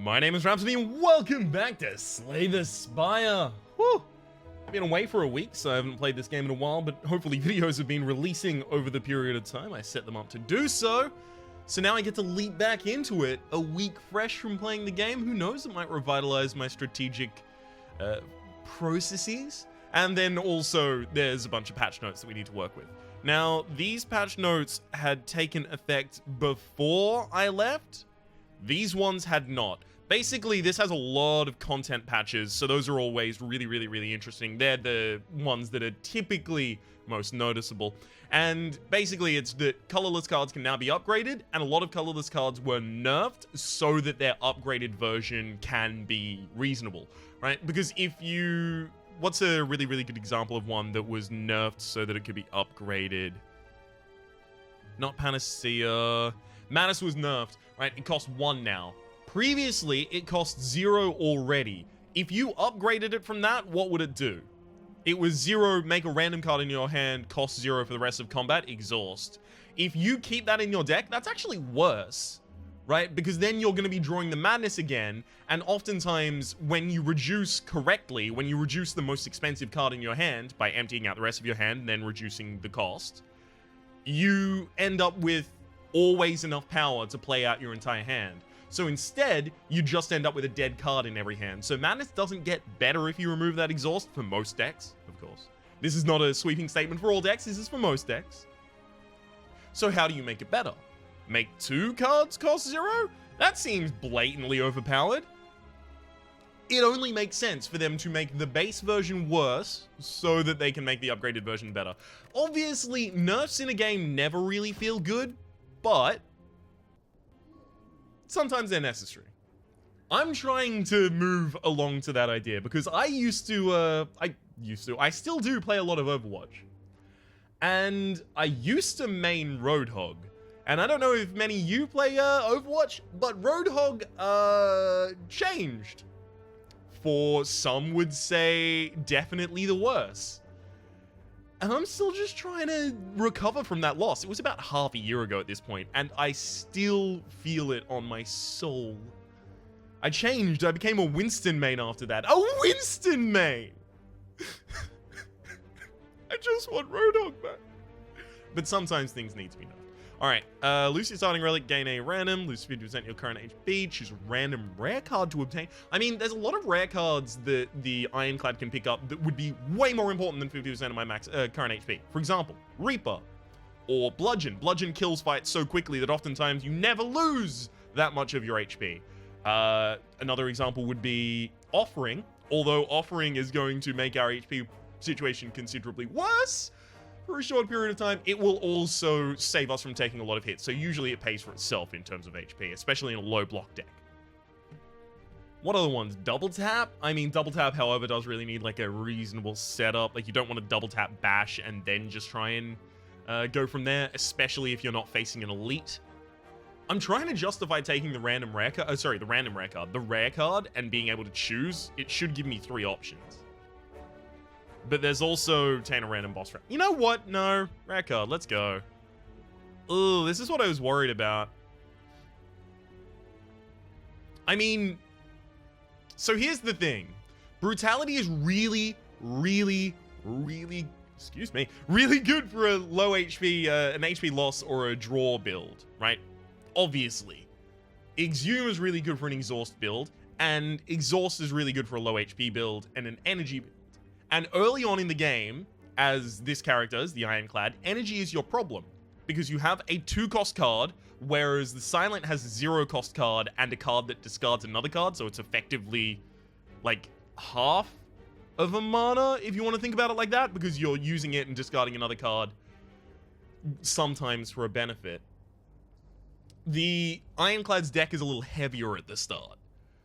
My name is Rhapsody and welcome back to Slay the Spire. Whew. I've been away for a week, so I haven't played this game in a while, but hopefully videos have been releasing over the period of time I set them up to do so. So now I get to leap back into it a week fresh from playing the game. Who knows, it might revitalize my strategic processes. And then also, there's a bunch of patch notes that we need to work with. Now, these patch notes had taken effect before I left. These ones had not. Basically, this has a lot of content patches, so those are always really interesting. They're the ones that are typically most noticeable. And basically, it's that colorless cards can now be upgraded, and a lot of colorless cards were nerfed so that their upgraded version can be reasonable, right? Because if you... What's a really good example of one that was nerfed so that it could be upgraded? Not Panacea. Manus was nerfed, right? It costs 1 now. Previously, it cost 0 already. If you upgraded it from that, what would it do? It was 0, make a random card in your hand, cost 0 for the rest of combat, exhaust. If you keep that in your deck, that's actually worse, right? Because then you're going to be drawing the madness again, and oftentimes, when you reduce correctly, when you reduce the most expensive card in your hand by emptying out the rest of your hand and then reducing the cost, you end up with always enough power to play out your entire hand. So instead, you just end up with a dead card in every hand. So madness doesn't get better if you remove that exhaust for most decks, of course. This is not a sweeping statement for all decks, this is for most decks. So how do you make it better? Make 2 cards cost 0? That seems blatantly overpowered. It only makes sense for them to make the base version worse so that they can make the upgraded version better. Obviously, nerfs in a game never really feel good, but sometimes they're necessary. I'm trying to move along to that idea because I still do play a lot of Overwatch. And I used to main Roadhog. And I don't know if many of you play Overwatch, but Roadhog changed. For some would say definitely the worse. And I'm still just trying to recover from that loss. It was about half a year ago at this point, and I still feel it on my soul. I changed. I became a Winston main after that. A Winston main! I just want Roadhog back. But sometimes things need to be known. Alright, lose your starting relic, gain a random, lose 50% your current HP, choose a random rare card to obtain. I mean, there's a lot of rare cards that the Ironclad can pick up that would be way more important than 50% of my max current HP. For example, Reaper, or Bludgeon. Bludgeon kills fights so quickly that oftentimes you never lose that much of your HP. Another example would be Offering, although Offering is going to make our HP situation considerably worse. For a short period of time, it will also save us from taking a lot of hits, so usually it pays for itself in terms of HP, especially in a low block deck. What other ones? Double Tap? I mean, Double Tap, however, does really need like a reasonable setup. Like, you don't want to Double Tap Bash and then just try and go from there, especially if you're not facing an elite. I'm trying to justify taking the random rare card, the rare card, and being able to choose. It should give me 3 options. But there's also obtain a random boss round. You know what? No. Rare card. Let's go. Ugh, this is what I was worried about. I mean... So here's the thing. Brutality is really good for a low HP, an HP loss or a draw build, right? Obviously. Exhume is really good for an exhaust build, and exhaust is really good for a low HP build and an energy build. And early on in the game, as this character is, the Ironclad, energy is your problem. Because you have a 2-cost card, whereas the Silent has a 0-cost card and a card that discards another card, so it's effectively, like, half of a mana, if you want to think about it like that, because you're using it and discarding another card, sometimes for a benefit. The Ironclad's deck is a little heavier at the start.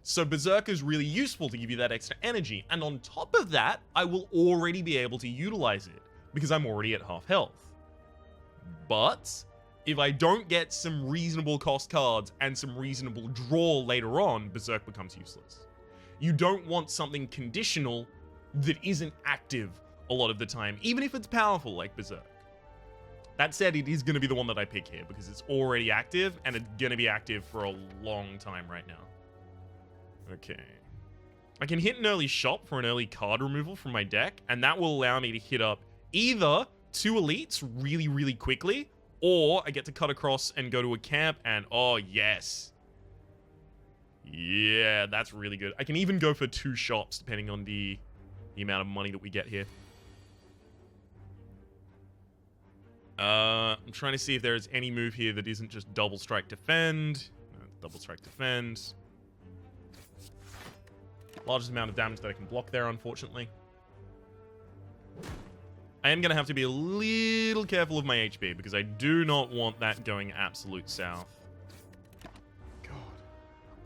So Berserk is really useful to give you that extra energy, and on top of that, I will already be able to utilize it, because I'm already at half health. But, if I don't get some reasonable cost cards and some reasonable draw later on, Berserk becomes useless. You don't want something conditional that isn't active a lot of the time, even if it's powerful like Berserk. That said, it is going to be the one that I pick here, because it's already active, and it's going to be active for a long time right now. Okay. I can hit an early shop for an early card removal from my deck, and that will allow me to hit up either 2 elites really, really quickly, or I get to cut across and go to a camp, and oh, yes. Yeah, that's really good. I can even go for 2 shops, depending on the amount of money that we get here. I'm trying to see if there is any move here that isn't just double strike defend. Double strike defend. Largest amount of damage that I can block there, unfortunately. I am going to have to be a little careful of my HP because I do not want that going absolute south. God.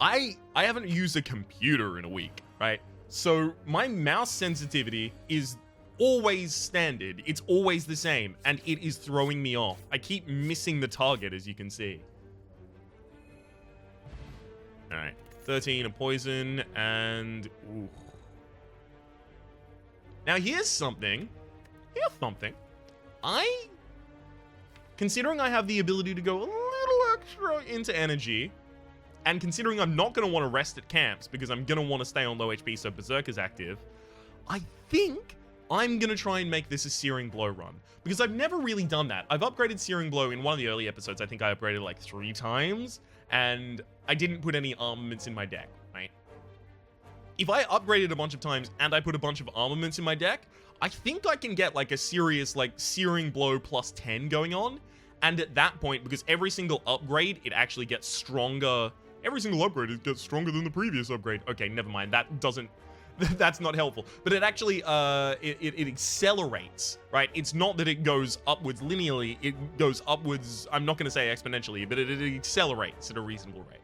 I haven't used a computer in a week, right? So my mouse sensitivity is always standard. It's always the same, and it is throwing me off. I keep missing the target, as you can see. All right. 13, a poison, and... Ooh. Now, here's something. Considering I have the ability to go a little extra into energy, and considering I'm not going to want to rest at camps, because I'm going to want to stay on low HP so Berserker's active, I think I'm going to try and make this a Searing Blow run. Because I've never really done that. I've upgraded Searing Blow in one of the early episodes. I think I upgraded like 3 times. And I didn't put any armaments in my deck, right? If I upgraded a bunch of times and I put a bunch of armaments in my deck, I think I can get like a serious like Searing Blow plus 10 going on. And at that point, because every single upgrade, it actually gets stronger. Every single upgrade, it gets stronger than the previous upgrade. Okay, never mind. That doesn't... That's not helpful. But it actually, it accelerates, right? It's not that it goes upwards linearly. It goes upwards, I'm not going to say exponentially, but it accelerates at a reasonable rate.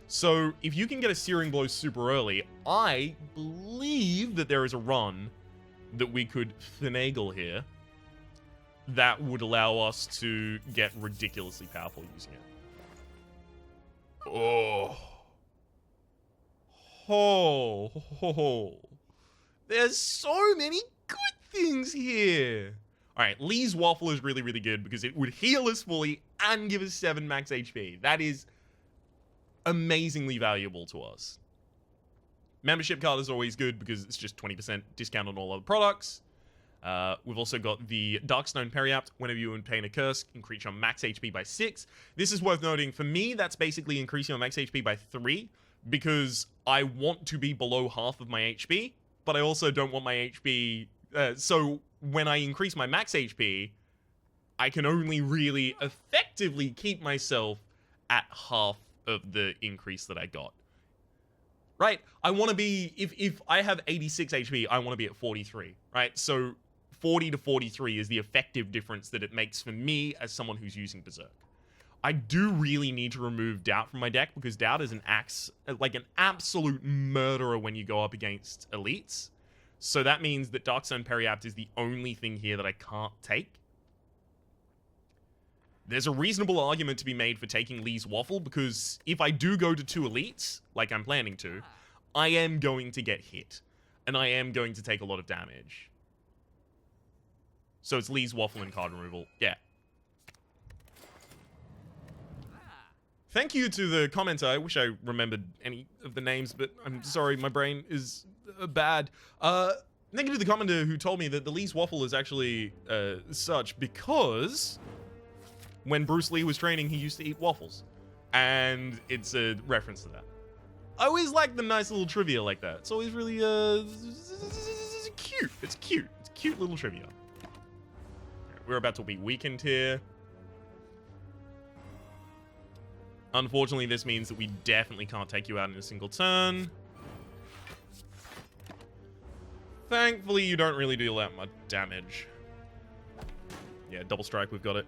So if you can get a Searing Blow super early, I believe that there is a run that we could finagle here that would allow us to get ridiculously powerful using it. Oh. Oh, there's so many good things here. All right, Lee's Waffle is really, really good because it would heal us fully and give us 7 max HP. That is amazingly valuable to us. Membership card is always good because it's just 20% discount on all other products. We've also got the Darkstone Periapt. Whenever you obtain a curse, increase your max HP by 6. This is worth noting. For me, that's basically increasing your max HP by 3. Because I want to be below half of my HP, but I also don't want my HP... so when I increase my max HP, I can only really effectively keep myself at half of the increase that I got. Right? I want to be... If I have 86 HP, I want to be at 43, right? So 40 to 43 is the effective difference that it makes for me as someone who's using Berserk. I do really need to remove Doubt from my deck because Doubt is an absolute murderer when you go up against elites. So that means that Darkstone Periapt is the only thing here that I can't take. There's a reasonable argument to be made for taking Lee's Waffle because if I do go to 2 elites, like I'm planning to, I am going to get hit. And I am going to take a lot of damage. So it's Lee's Waffle and card removal. Yeah. Thank you to the commenter. I wish I remembered any of the names, but I'm sorry, my brain is bad. Thank you to the commenter who told me that the Lee's Waffle is actually such because when Bruce Lee was training, he used to eat waffles. And it's a reference to that. I always like the nice little trivia like that. It's always really cute. It's cute. It's cute little trivia. We're about to be weakened here. Unfortunately, this means that we definitely can't take you out in a single turn. Thankfully, you don't really deal that much damage. Yeah, double strike, we've got it.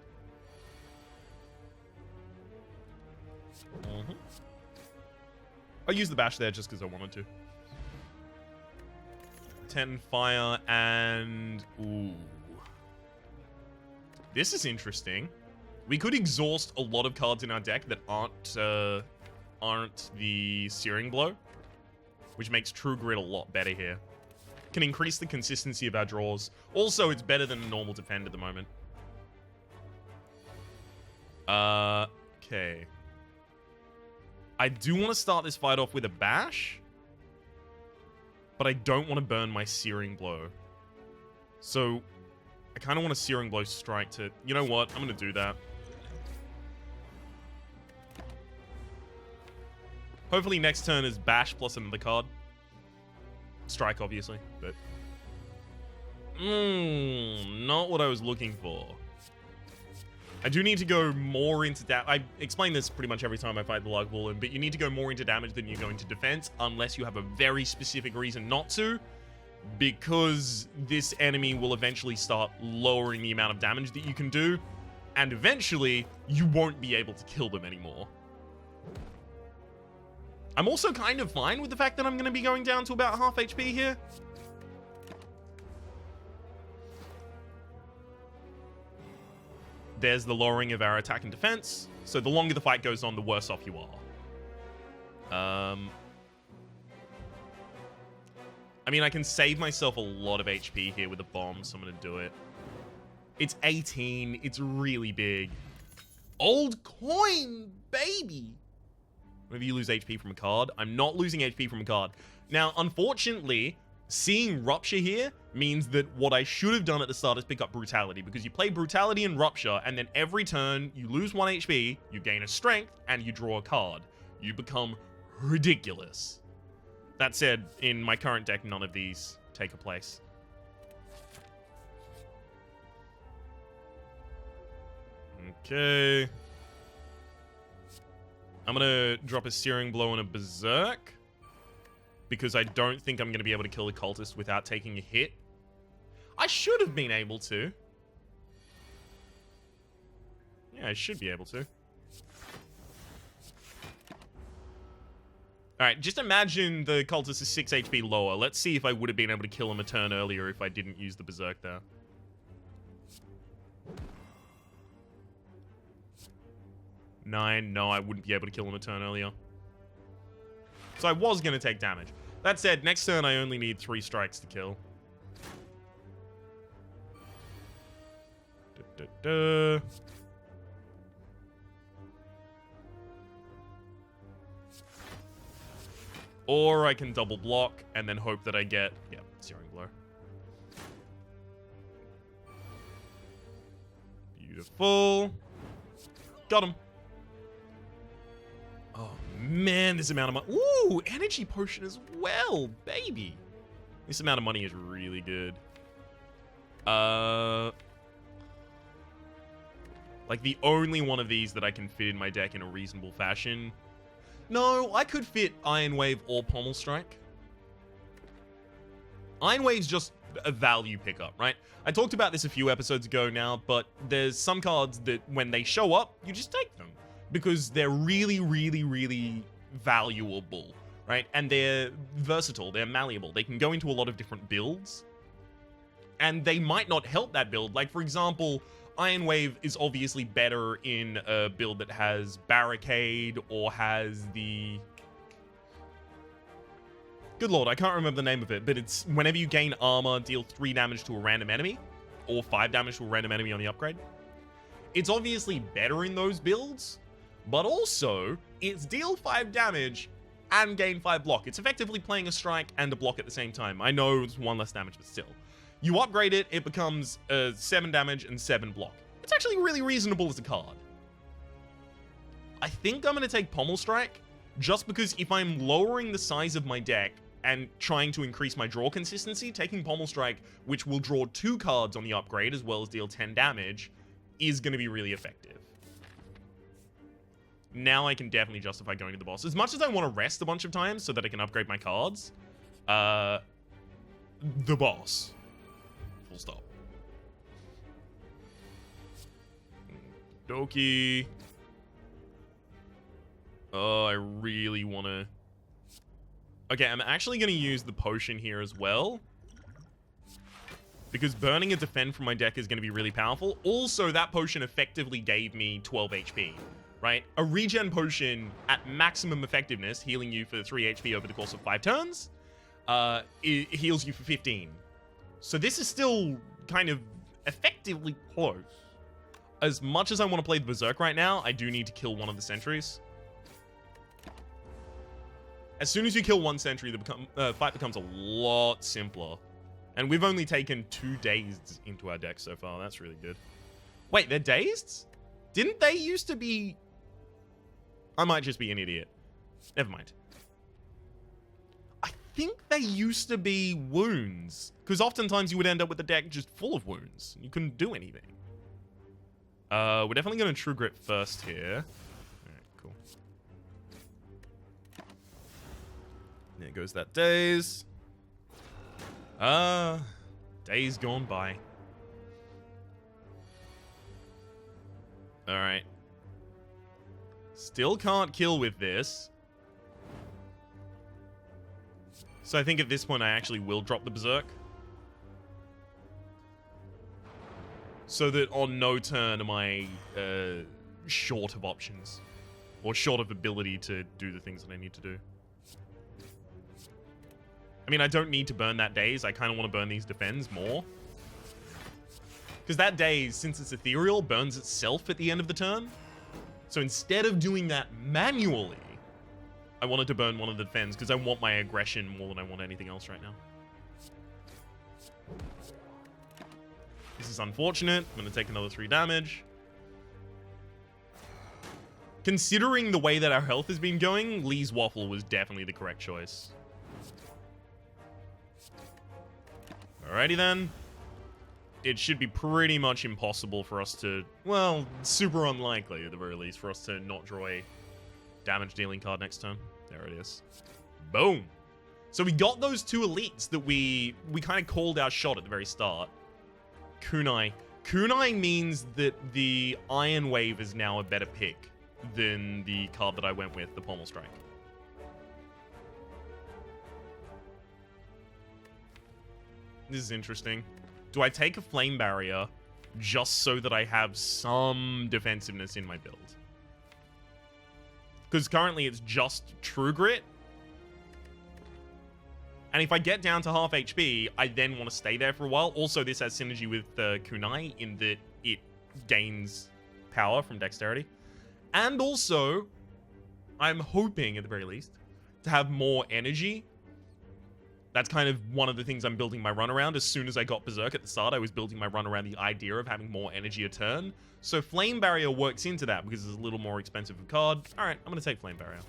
I used the bash there just because I wanted to. 10 fire and... Ooh. This is interesting. We could exhaust a lot of cards in our deck that aren't the Searing Blow, which makes True Grit a lot better here. Can increase the consistency of our draws. Also, it's better than a normal defend at the moment. Okay. I do want to start this fight off with a bash, but I don't want to burn my Searing Blow. So I kind of want a Searing Blow strike to... You know what? I'm going to do that. Hopefully next turn is Bash plus another card. Strike, obviously, but... not what I was looking for. I do need to go more into I explain this pretty much every time I fight the Lug Balloon, but you need to go more into damage than you go into defense, unless you have a very specific reason not to, because this enemy will eventually start lowering the amount of damage that you can do, and eventually, you won't be able to kill them anymore. I'm also kind of fine with the fact that I'm going to be going down to about half HP here. There's the lowering of our attack and defense. So the longer the fight goes on, the worse off you are. I mean, I can save myself a lot of HP here with a bomb, so I'm going to do it. It's 18. It's really big. Old coin, baby. Whenever you lose HP from a card, I'm not losing HP from a card. Now, unfortunately, seeing Rupture here means that what I should have done at the start is pick up Brutality, because you play Brutality and Rupture, and then every turn you lose 1 HP, you gain a Strength, and you draw a card. You become ridiculous. That said, in my current deck, none of these take a place. Okay. I'm gonna drop a Searing Blow and a Berserk, because I don't think I'm gonna be able to kill the cultist without taking a hit. I should have been able to. Yeah, I should be able to. Alright, just imagine the cultist is 6 HP lower. Let's see if I would have been able to kill him a turn earlier if I didn't use the Berserk there. Nine. No, I wouldn't be able to kill him a turn earlier. So I was going to take damage. That said, next turn I only need 3 strikes to kill. Or I can double block and then hope that I get... Yeah, Searing Blow. Beautiful. Got him. Oh, man, this amount of money. Ooh, energy potion as well, baby. This amount of money is really good. Like, the only one of these that I can fit in my deck in a reasonable fashion. No, I could fit Iron Wave or Pommel Strike. Iron Wave's just a value pickup, right? I talked about this a few episodes ago now, but there's some cards that when they show up, you just take them. Because they're really, really, really valuable, right? And they're versatile, they're malleable. They can go into a lot of different builds. And they might not help that build. Like, for example, Iron Wave is obviously better in a build that has Barricade or has the... Good lord, I can't remember the name of it, but it's whenever you gain armor, deal 3 damage to a random enemy, or 5 damage to a random enemy on the upgrade. It's obviously better in those builds, but also, it's deal 5 damage and gain 5 block. It's effectively playing a strike and a block at the same time. I know it's 1 less damage, but still. You upgrade it, it becomes 7 damage and 7 block. It's actually really reasonable as a card. I think I'm going to take Pommel Strike, just because if I'm lowering the size of my deck and trying to increase my draw consistency, taking Pommel Strike, which will draw 2 cards on the upgrade as well as deal 10 damage, is going to be really effective. Now I can definitely justify going to the boss. As much as I want to rest a bunch of times so that I can upgrade my cards, the boss. Full stop. Doki. Oh, I really want to... Okay, I'm actually going to use the potion here as well. Because burning a defend from my deck is going to be really powerful. Also, that potion effectively gave me 12 HP, right? A regen potion at maximum effectiveness, healing you for 3 HP over the course of 5 turns, it heals you for 15. So this is still kind of effectively close. As much as I want to play the Berserk right now, I do need to kill one of the sentries. As soon as you kill one sentry, the fight becomes a lot simpler. And we've only taken 2 dazed into our deck so far. That's really good. Wait, they're dazed? Didn't they used to be... I might just be an idiot. Never mind. I think they used to be wounds. Because oftentimes you would end up with the deck just full of wounds. You couldn't do anything. We're definitely going to True Grit first here. Alright, cool. There goes that daze. Days gone by. Alright. Still can't kill with this. So I think at this point I actually will drop the Berserk. So that on no turn am I short of options. Or short of ability to do the things that I need to do. I mean, I don't need to burn that daze. I kind of want to burn these defends more. Because that daze, since it's ethereal, burns itself at the end of the turn. So instead of doing that manually, I wanted to burn one of the defends because I want my aggression more than I want anything else right now. This is unfortunate. I'm going to take another 3 damage. Considering the way that our health has been going, Lee's Waffle was definitely the correct choice. Alrighty then. It should be pretty much impossible for us to... Well, super unlikely, at the very least, for us to not draw a damage-dealing card next turn. There it is. Boom! So we got those 2 elites that we kind of called our shot at the very start. Kunai. Kunai means that the Iron Wave is now a better pick than the card that I went with, the Pommel Strike. This is interesting. Do I take a Flame Barrier just so that I have some defensiveness in my build? Because currently it's just True Grit. And if I get down to half HP, I then want to stay there for a while. Also, this has synergy with Kunai in that it gains power from Dexterity. And also, I'm hoping, at the very least, to have more energy. That's kind of one of the things I'm building my run around. As soon as I got Berserk at the start, I was building my run around the idea of having more energy a turn. So Flame Barrier works into that because it's a little more expensive of a card. Alright, I'm going to take Flame Barrier.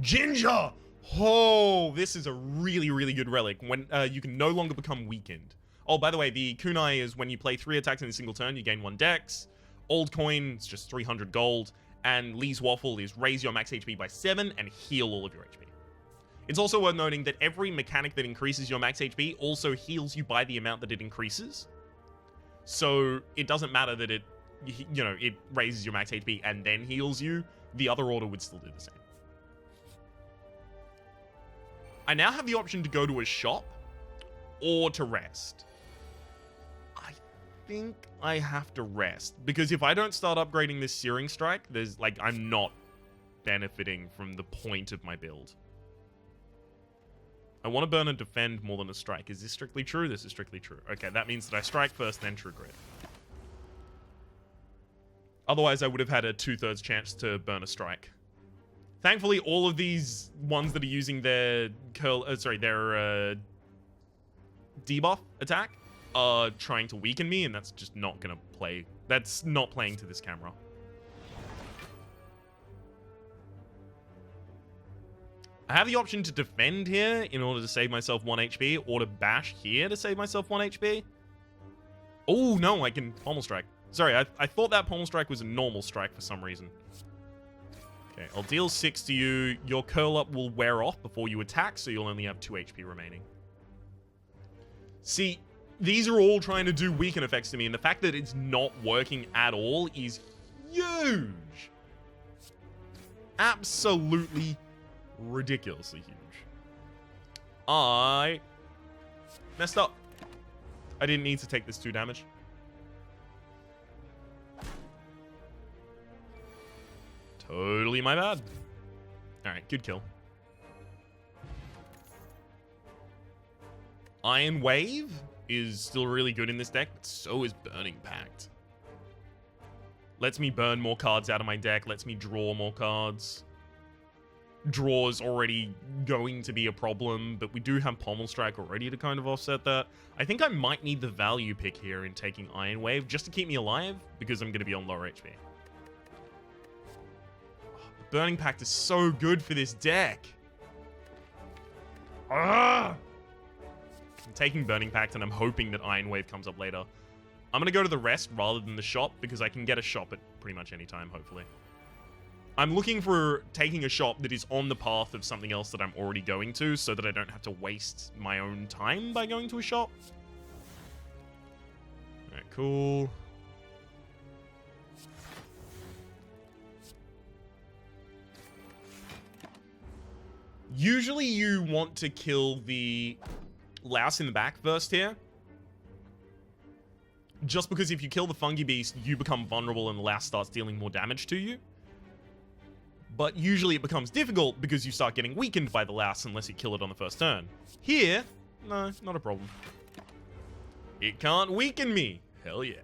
Ginger! Oh, this is a really, really good relic. When you can no longer become weakened. Oh, by the way, the Kunai is when you play 3 attacks in a single turn, you gain 1 dex. Old Coin is just 300 gold. And Lee's Waffle is raise your max HP by 7 and heal all of your HP. It's also worth noting that every mechanic that increases your max HP also heals you by the amount that it increases. So it doesn't matter that it raises your max HP and then heals you. The other order would still do the same. I now have the option to go to a shop or to rest. I think I have to rest because if I don't start upgrading this Searing Strike, I'm not benefiting from the point of my build. I want to burn and defend more than a strike. Is this strictly true? This is strictly true. Okay, that means that I strike first, then True Grit. Otherwise, I would have had a 2/3 chance to burn a strike. Thankfully, all of these ones that are using their debuff attack are trying to weaken me, and that's just not gonna play. That's not playing to this camera. I have the option to defend here in order to save myself 1 HP, or to bash here to save myself 1 HP. Oh, no, I can Pommel Strike. Sorry, I thought that Pommel Strike was a normal strike for some reason. Okay, I'll deal 6 to you. Your curl up will wear off before you attack, so you'll only have 2 HP remaining. See, these are all trying to do weaken effects to me, and the fact that it's not working at all is huge. Absolutely ridiculously huge. I messed up. I didn't need to take this 2 damage. Totally my bad. Alright, good kill. Iron Wave is still really good in this deck, but so is Burning Pact. Lets me burn more cards out of my deck. Lets me draw more cards. Draw's already going to be a problem, but we do have Pommel Strike already to kind of offset that. I think I might need the value pick here in taking Iron Wave just to keep me alive, because I'm going to be on lower HP. Burning Pact is so good for this deck. I'm taking Burning Pact, and I'm hoping that Iron Wave comes up later. I'm going to go to the rest rather than the shop, because I can get a shop at pretty much any time, hopefully. I'm looking for taking a shop that is on the path of something else that I'm already going to, so that I don't have to waste my own time by going to a shop. Alright, cool. Usually you want to kill the louse in the back first here. Just because if you kill the fungi beast, you become vulnerable and the louse starts dealing more damage to you. But usually it becomes difficult because you start getting weakened by the louse unless you kill it on the first turn. Here, no, not a problem. It can't weaken me. Hell yeah.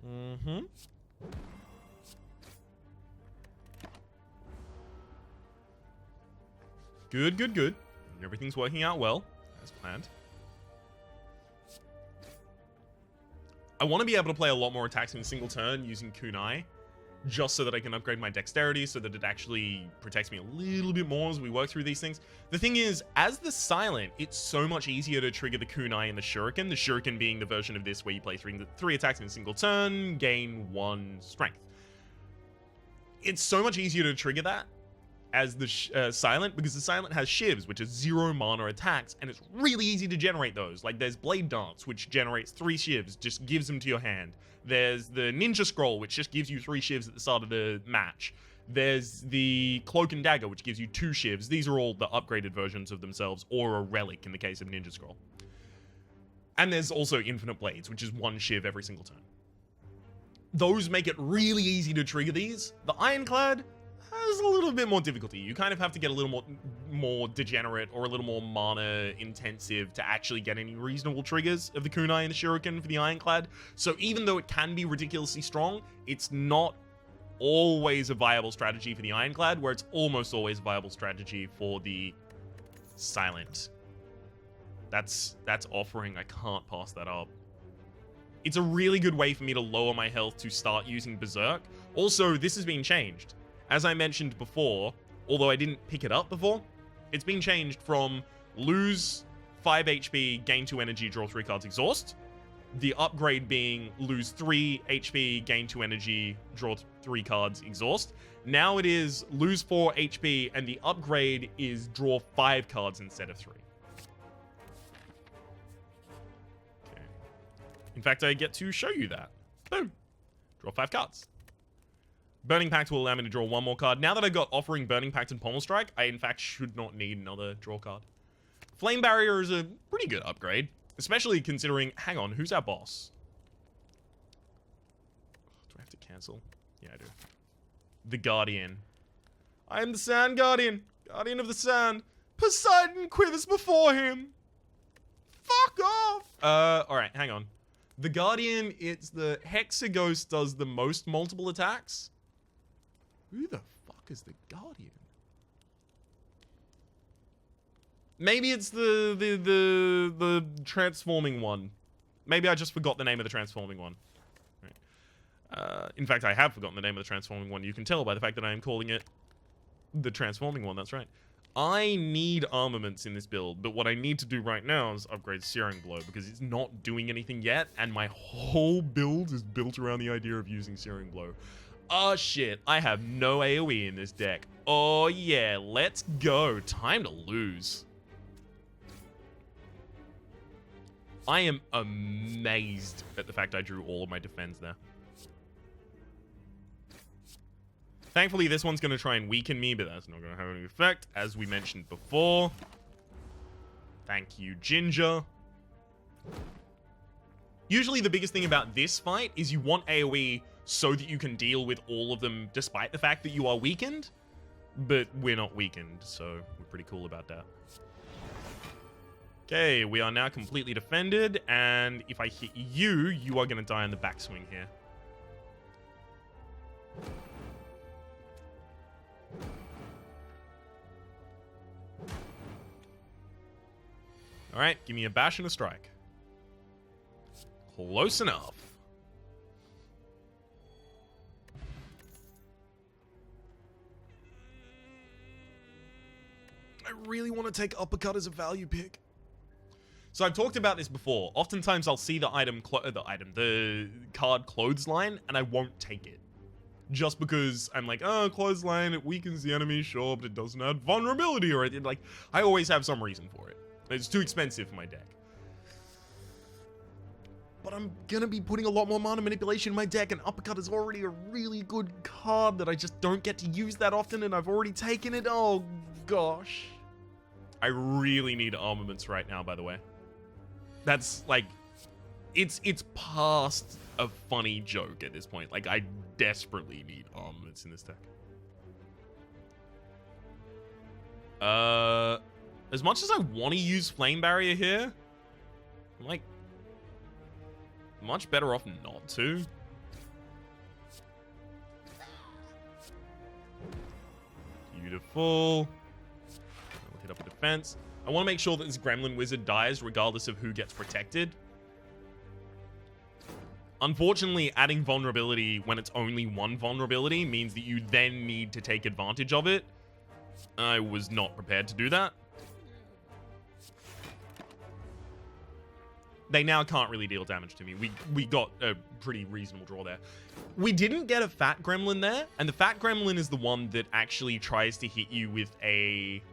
Mm-hmm. Good, good, good. Everything's working out well, as planned. I want to be able to play a lot more attacks in a single turn using Kunai, just so that I can upgrade my dexterity so that it actually protects me a little bit more as we work through these things. The thing is, as the Silent, it's so much easier to trigger the Kunai and the Shuriken being the version of this where you play three attacks in a single turn, gain 1 strength. It's so much easier to trigger that as the Silent, because the Silent has Shivs, which is 0 mana attacks, and it's really easy to generate those. Like, there's Blade Dance, which generates 3 Shivs, just gives them to your hand. There's the Ninja Scroll, which just gives you 3 Shivs at the start of the match. There's the Cloak and Dagger, which gives you 2 Shivs. These are all the upgraded versions of themselves, or a relic in the case of Ninja Scroll. And there's also Infinite Blades, which is 1 Shiv every single turn. Those make it really easy to trigger these. The Ironclad has a little bit more difficulty. You kind of have to get a little more degenerate or a little more mana intensive to actually get any reasonable triggers of the Kunai and the Shuriken for the Ironclad. So even though it can be ridiculously strong, it's not always a viable strategy for the Ironclad, where it's almost always a viable strategy for the Silent. That's offering. I can't pass that up. It's a really good way for me to lower my health to start using Berserk. Also, this has been changed. As I mentioned before, although I didn't pick it up before, it's been changed from lose 5 HP, gain 2 energy, draw 3 cards, exhaust. The upgrade being lose 3 HP, gain 2 energy, draw 3 cards, exhaust. Now it is lose 4 HP, and the upgrade is draw 5 cards instead of 3. Okay. In fact, I get to show you that. Boom. Draw 5 cards. Burning Pact will allow me to draw 1 more card. Now that I've got offering Burning Pact and Pommel Strike, I in fact should not need another draw card. Flame Barrier is a pretty good upgrade, especially considering... Hang on, who's our boss? Do I have to cancel? Yeah, I do. The Guardian. I am the Sand Guardian. Guardian of the Sand. Poseidon quivers before him. Fuck off! Alright, hang on. The Guardian, it's the Hexaghost does the most multiple attacks. Who the fuck is the Guardian? Maybe it's the transforming one. Maybe I just forgot the name of the transforming one. Right. In fact, I have forgotten the name of the transforming one. You can tell by the fact that I am calling it the transforming one. That's right. I need armaments in this build, but what I need to do right now is upgrade Searing Blow, because it's not doing anything yet, and my whole build is built around the idea of using Searing Blow. Oh shit, I have no AoE in this deck. Oh yeah, let's go. Time to lose. I am amazed at the fact I drew all of my defense there. Thankfully, this one's going to try and weaken me, but that's not going to have any effect, as we mentioned before. Thank you, Ginger. Usually the biggest thing about this fight is you want AoE so that you can deal with all of them despite the fact that you are weakened, but we're not weakened, so we're pretty cool about that. Okay, we are now completely defended, and if I hit you, you are going to die on the backswing here. Alright, give me a bash and a strike. Close enough. I really want to take uppercut as a value pick. So I've talked about this before. Oftentimes I'll see the card clothesline, and I won't take it. Just because I'm like, oh, clothesline, it weakens the enemy, sure, but it doesn't add vulnerability or anything. Like, I always have some reason for it. It's too expensive for my deck. But I'm gonna be putting a lot more mana manipulation in my deck, and uppercut is already a really good card that I just don't get to use that often, and I've already taken it. Oh, gosh. I really need armaments right now, by the way. That's, like, it's past a funny joke at this point. Like, I desperately need armaments in this deck. As much as I want to use Flame Barrier here, I'm, like, much better off not to. Beautiful. I'll hit up a defense. I want to make sure that this Gremlin Wizard dies regardless of who gets protected. Unfortunately, adding vulnerability when it's only one vulnerability means that you then need to take advantage of it. I was not prepared to do that. They now can't really deal damage to me. We got a pretty reasonable draw there. We didn't get a Fat Gremlin there, and the Fat Gremlin is the one that actually tries to hit you with a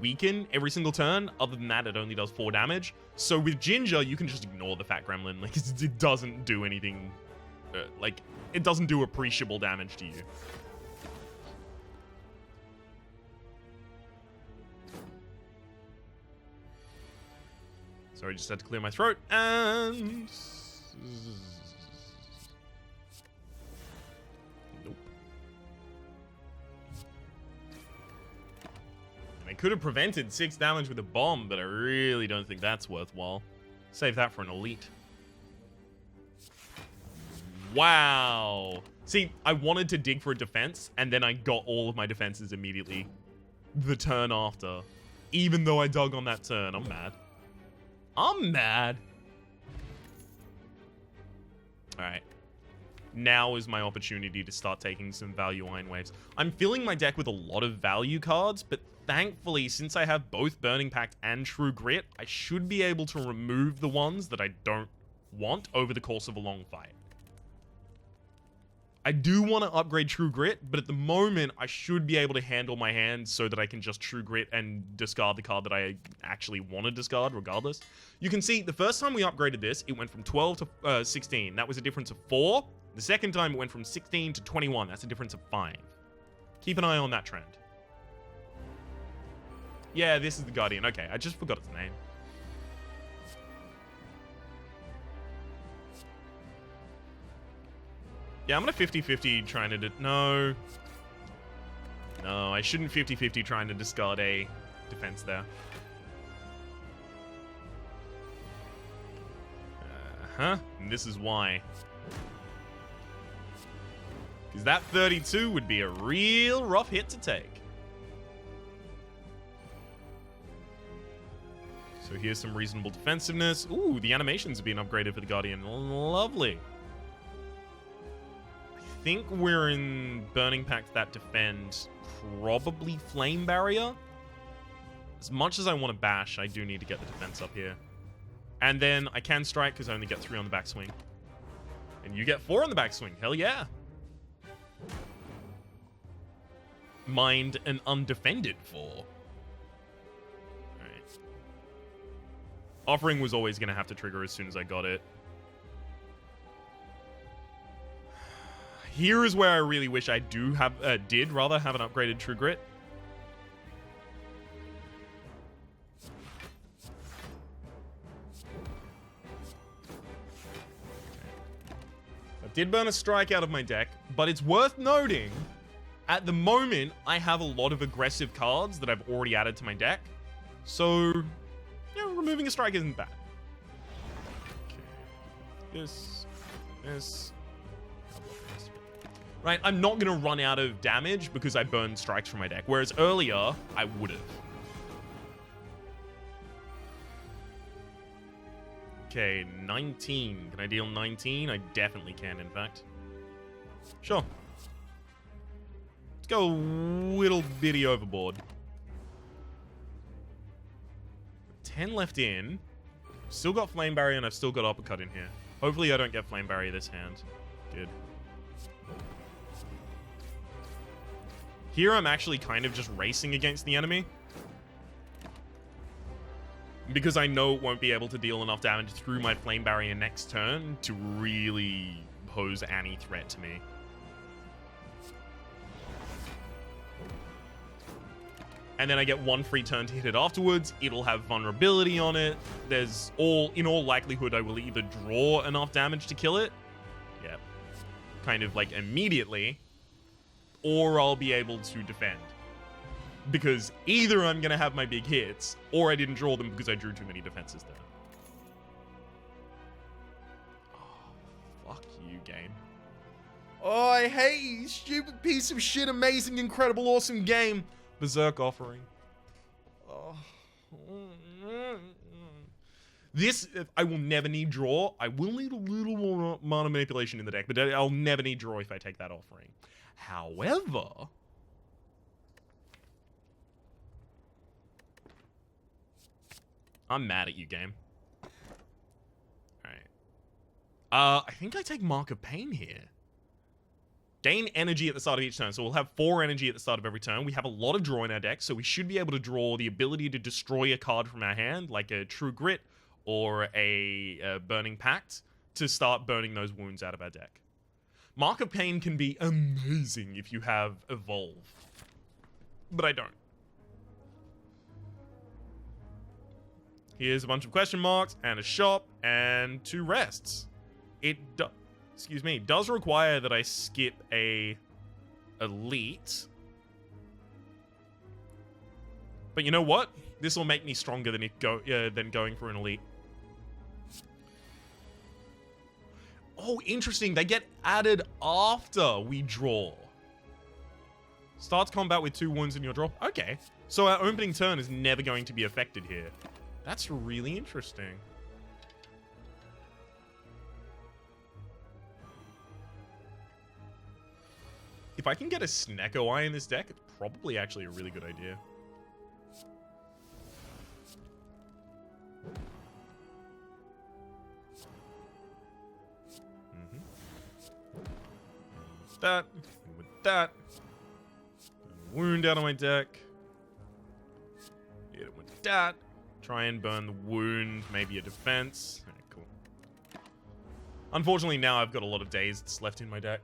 weaken every single turn. Other than that, it only does 4 damage. So with Ginger, you can just ignore the Fat Gremlin. Like, it doesn't do anything. Like, it doesn't do appreciable damage to you. Sorry, just had to clear my throat, and... Nope. And I could have prevented 6 damage with a bomb, but I really don't think that's worthwhile. Save that for an elite. Wow. See, I wanted to dig for a defense, and then I got all of my defenses immediately the turn after. Even though I dug on that turn, I'm mad. I'm mad. Alright. Now is my opportunity to start taking some value Iron Waves. I'm filling my deck with a lot of value cards, but thankfully, since I have both Burning Pact and True Grit, I should be able to remove the ones that I don't want over the course of a long fight. I do want to upgrade True Grit, but at the moment, I should be able to handle my hand so that I can just True Grit and discard the card that I actually want to discard regardless. You can see the first time we upgraded this, it went from 12 to 16. That was a difference of 4. The second time, it went from 16 to 21. That's a difference of 5. Keep an eye on that trend. Yeah, this is the Guardian. Okay, I just forgot its name. Yeah, I'm gonna 50-50 trying to... No. No, I shouldn't 50-50 trying to discard a defense there. Uh-huh. And this is why. Because that 32 would be a real rough hit to take. So here's some reasonable defensiveness. Ooh, the animations have been upgraded for the Guardian. Lovely. I think we're in Burning Pact that defend, probably Flame Barrier. As much as I want to bash, I do need to get the defense up here. And then I can strike because I only get 3 on the backswing. And you get 4 on the backswing. Hell yeah. Mind an undefended 4. Alright. Offering was always going to have to trigger as soon as I got it. Here is where I really wish I did have an upgraded True Grit. I did burn a strike out of my deck, but it's worth noting, at the moment, I have a lot of aggressive cards that I've already added to my deck. So, removing a strike isn't bad. Okay. This. Right, I'm not going to run out of damage because I burned strikes from my deck, whereas earlier, I would have. Okay, 19. Can I deal 19? I definitely can, in fact. Sure. Let's go a little bitty overboard. 10 left in. Still got Flame Barrier, and I've still got Uppercut in here. Hopefully I don't get Flame Barrier this hand. Good. Here I'm actually kind of just racing against the enemy, because I know it won't be able to deal enough damage through my Flame Barrier next turn to really pose any threat to me. And then I get one free turn to hit it afterwards. It'll have vulnerability on it. In all likelihood, I will either draw enough damage to kill it. Yeah. Kind of like immediately. Or I'll be able to defend. Because either I'm going to have my big hits, or I didn't draw them because I drew too many defenses there. Oh, fuck you, game. Oh, I hate you, stupid piece of shit, amazing, incredible, awesome game. Berserk Offering. Oh. This, I will never need draw. I will need a little more mana manipulation in the deck, but I'll never need draw if I take that offering. However, I'm mad at you, game. Alright. I think I take Mark of Pain here. Gain energy at the start of each turn, so we'll have 4 energy at the start of every turn. We have a lot of draw in our deck, so we should be able to draw the ability to destroy a card from our hand, like a True Grit or a Burning Pact, to start burning those wounds out of our deck. Mark of Pain can be amazing if you have Evolve, but I don't. Here's a bunch of question marks, and a shop, and 2 rests. It does require that I skip a elite. But you know what? This will make me stronger than going for an elite. Oh, interesting. They get added after we draw. Starts combat with 2 wounds in your draw. Okay. So our opening turn is never going to be affected here. That's really interesting. If I can get a Snecko Eye in this deck, it's probably actually a really good idea. With that. Wound out of my deck. Hit it with that. Try and burn the wound, maybe a defense. Alright, cool. Unfortunately, now I've got a lot of dazeds left in my deck.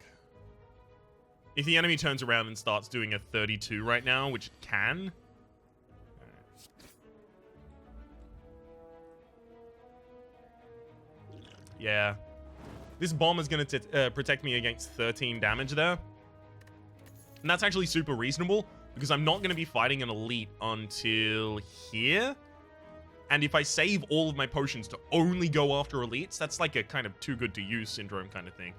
If the enemy turns around and starts doing a 32 right now, which it can. Yeah. This bomb is going to protect me against 13 damage there. And that's actually super reasonable, because I'm not going to be fighting an elite until here. And if I save all of my potions to only go after elites, that's like a kind of too good to use syndrome kind of thing.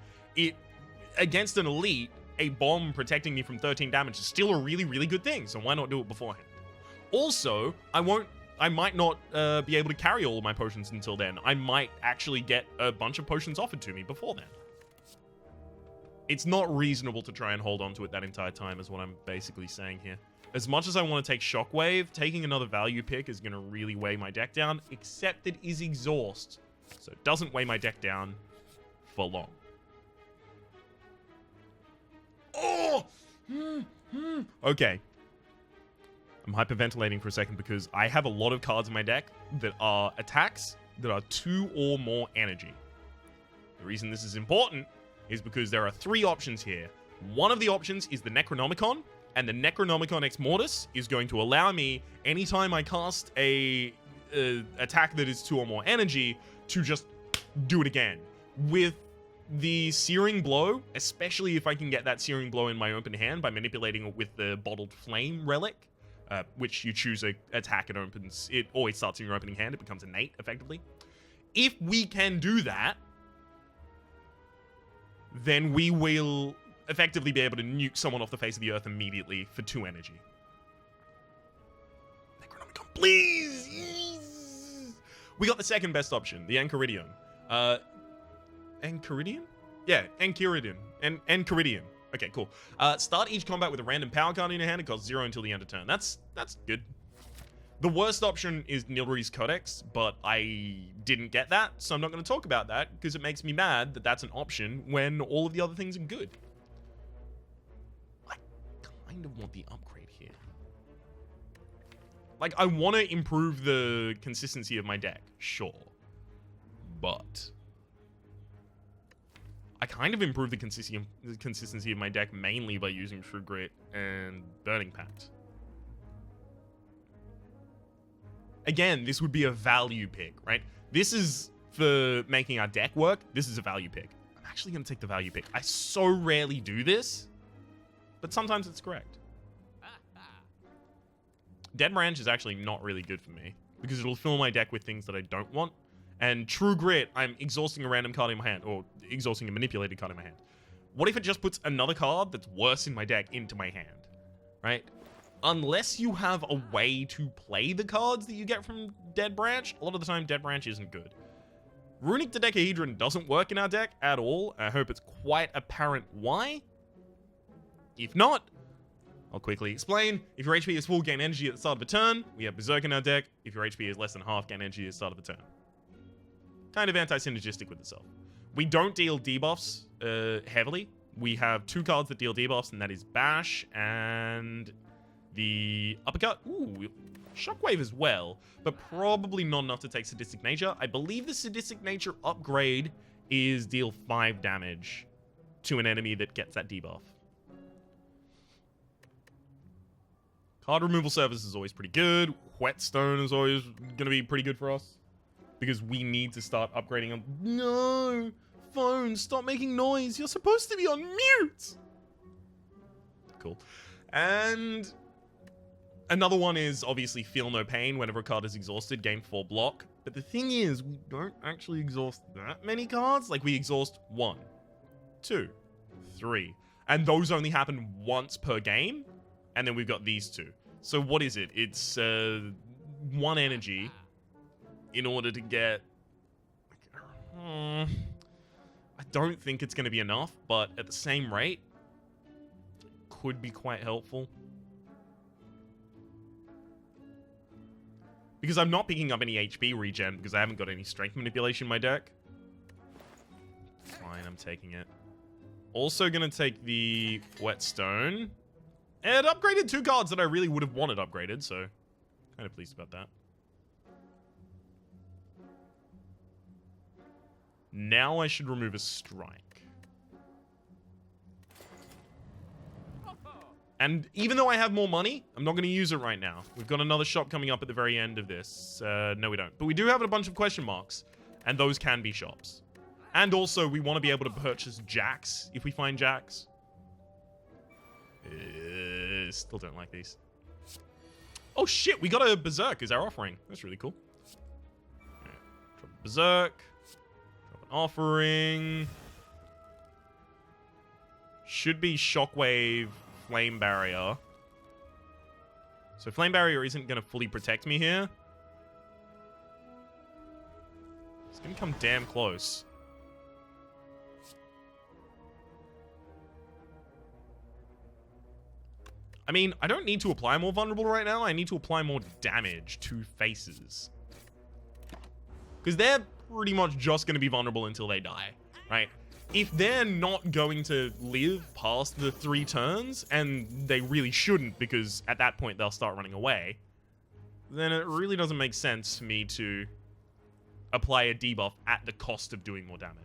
Against an elite, a bomb protecting me from 13 damage is still a really, really good thing, so why not do it beforehand? Also, I might not be able to carry all of my potions until then. I might actually get a bunch of potions offered to me before then. It's not reasonable to try and hold on to it that entire time, is what I'm basically saying here. As much as I want to take Shockwave, taking another value pick is going to really weigh my deck down, except it is Exhaust, so it doesn't weigh my deck down for long. Oh! Okay. I'm hyperventilating for a second because I have a lot of cards in my deck that are attacks that are 2 or more energy. The reason this is important is because there are 3 options here. One of the options is the Necronomicon, and the Necronomicon Ex Mortis is going to allow me, anytime I cast a attack that is 2 or more energy, to just do it again. With the Searing Blow, especially if I can get that Searing Blow in my open hand by manipulating it with the Bottled Flame relic, which you choose a attack, it always starts in your opening hand. It becomes innate, effectively. If we can do that, then we will effectively be able to nuke someone off the face of the earth immediately for 2 energy. Necronomicon, please! We got the second best option, the Enchiridion. Enchiridion? Yeah, Enchiridion. Enchiridion. Okay, cool. Start each combat with a random power card in your hand. It costs 0 until the end of turn. That's good. The worst option is Nilri's Codex, but I didn't get that, so I'm not going to talk about that, because it makes me mad that that's an option when all of the other things are good. I kind of want the upgrade here. Like, I want to improve the consistency of my deck, sure. But I kind of improve the consistency of my deck mainly by using True Grit and Burning Pact. Again, this would be a value pick, right? This is for making our deck work. This is a value pick. I'm actually going to take the value pick. I so rarely do this, but sometimes it's correct. Dead Branch is actually not really good for me because it'll fill my deck with things that I don't want. And True Grit, I'm exhausting a random card in my hand, or exhausting a manipulated card in my hand. What if it just puts another card that's worse in my deck into my hand, right? Unless you have a way to play the cards that you get from Dead Branch, a lot of the time Dead Branch isn't good. Runic Dodecahedron doesn't work in our deck at all. I hope it's quite apparent why. If not, I'll quickly explain. If your HP is full, gain energy at the start of a turn. We have Berserk in our deck. If your HP is less than half, gain energy at the start of a turn. Kind of anti-synergistic with itself. We don't deal debuffs heavily. We have 2 cards that deal debuffs, and that is Bash and the Uppercut. Ooh, Shockwave as well, but probably not enough to take Sadistic Nature. I believe the Sadistic Nature upgrade is deal 5 damage to an enemy that gets that debuff. Card removal service is always pretty good. Whetstone is always going to be pretty good for us because we need to start upgrading them. No! Phone, stop making noise. You're supposed to be on mute! Cool. And another one is obviously Feel No Pain. Whenever a card is exhausted, gain 4 block. But the thing is, we don't actually exhaust that many cards. Like, we exhaust 1, 2, 3. And those only happen once per game. And then we've got these 2. So what is it? It's 1 energy in order to get... I don't think it's going to be enough, but at the same rate, could be quite helpful. Because I'm not picking up any HP regen because I haven't got any strength manipulation in my deck. Fine, I'm taking it. Also going to take the Whetstone. And it upgraded 2 cards that I really would have wanted upgraded, so kind of pleased about that. Now I should remove a Strike. And even though I have more money, I'm not going to use it right now. We've got another shop coming up at the very end of this. No, we don't. But we do have a bunch of question marks, and those can be shops. And also, we want to be able to purchase Jacks if we find Jacks. Still don't like these. Oh shit, we got a Berserk as our offering. That's really cool. Right, drop a Berserk. Drop an offering. Should be Shockwave, Flame Barrier. So Flame Barrier isn't going to fully protect me here. It's going to come damn close. I mean, I don't need to apply more vulnerable right now. I need to apply more damage to faces. Because they're pretty much just going to be vulnerable until they die, right? If they're not going to live past the 3 turns, and they really shouldn't because at that point they'll start running away, then it really doesn't make sense for me to apply a debuff at the cost of doing more damage.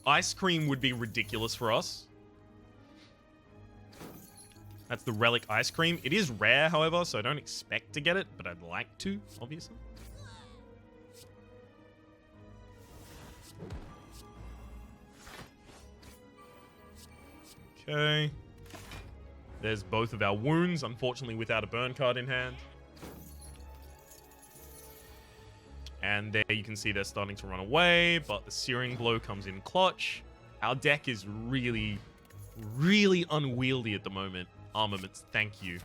Ice Cream would be ridiculous for us. That's the Relic Ice Cream. It is rare, however, so I don't expect to get it, but I'd like to, obviously. Okay. There's both of our wounds, unfortunately without a burn card in hand. And there you can see they're starting to run away, but the Searing Blow comes in clutch. Our deck is really, really unwieldy at the moment. Armaments, thank you.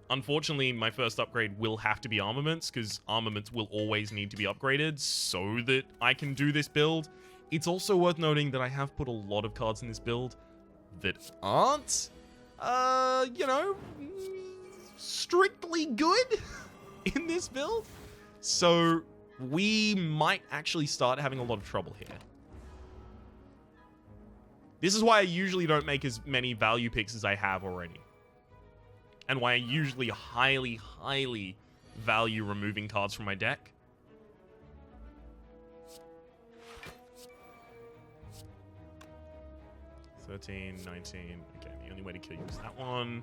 Unfortunately, my first upgrade will have to be armaments, because armaments will always need to be upgraded so that I can do this build. It's also worth noting that I have put a lot of cards in this build that aren't, you know, strictly good in this build. So we might actually start having a lot of trouble here. This is why I usually don't make as many value picks as I have already. And why I usually highly, highly value removing cards from my deck. $13, $19. Okay, the only way to kill you is that one.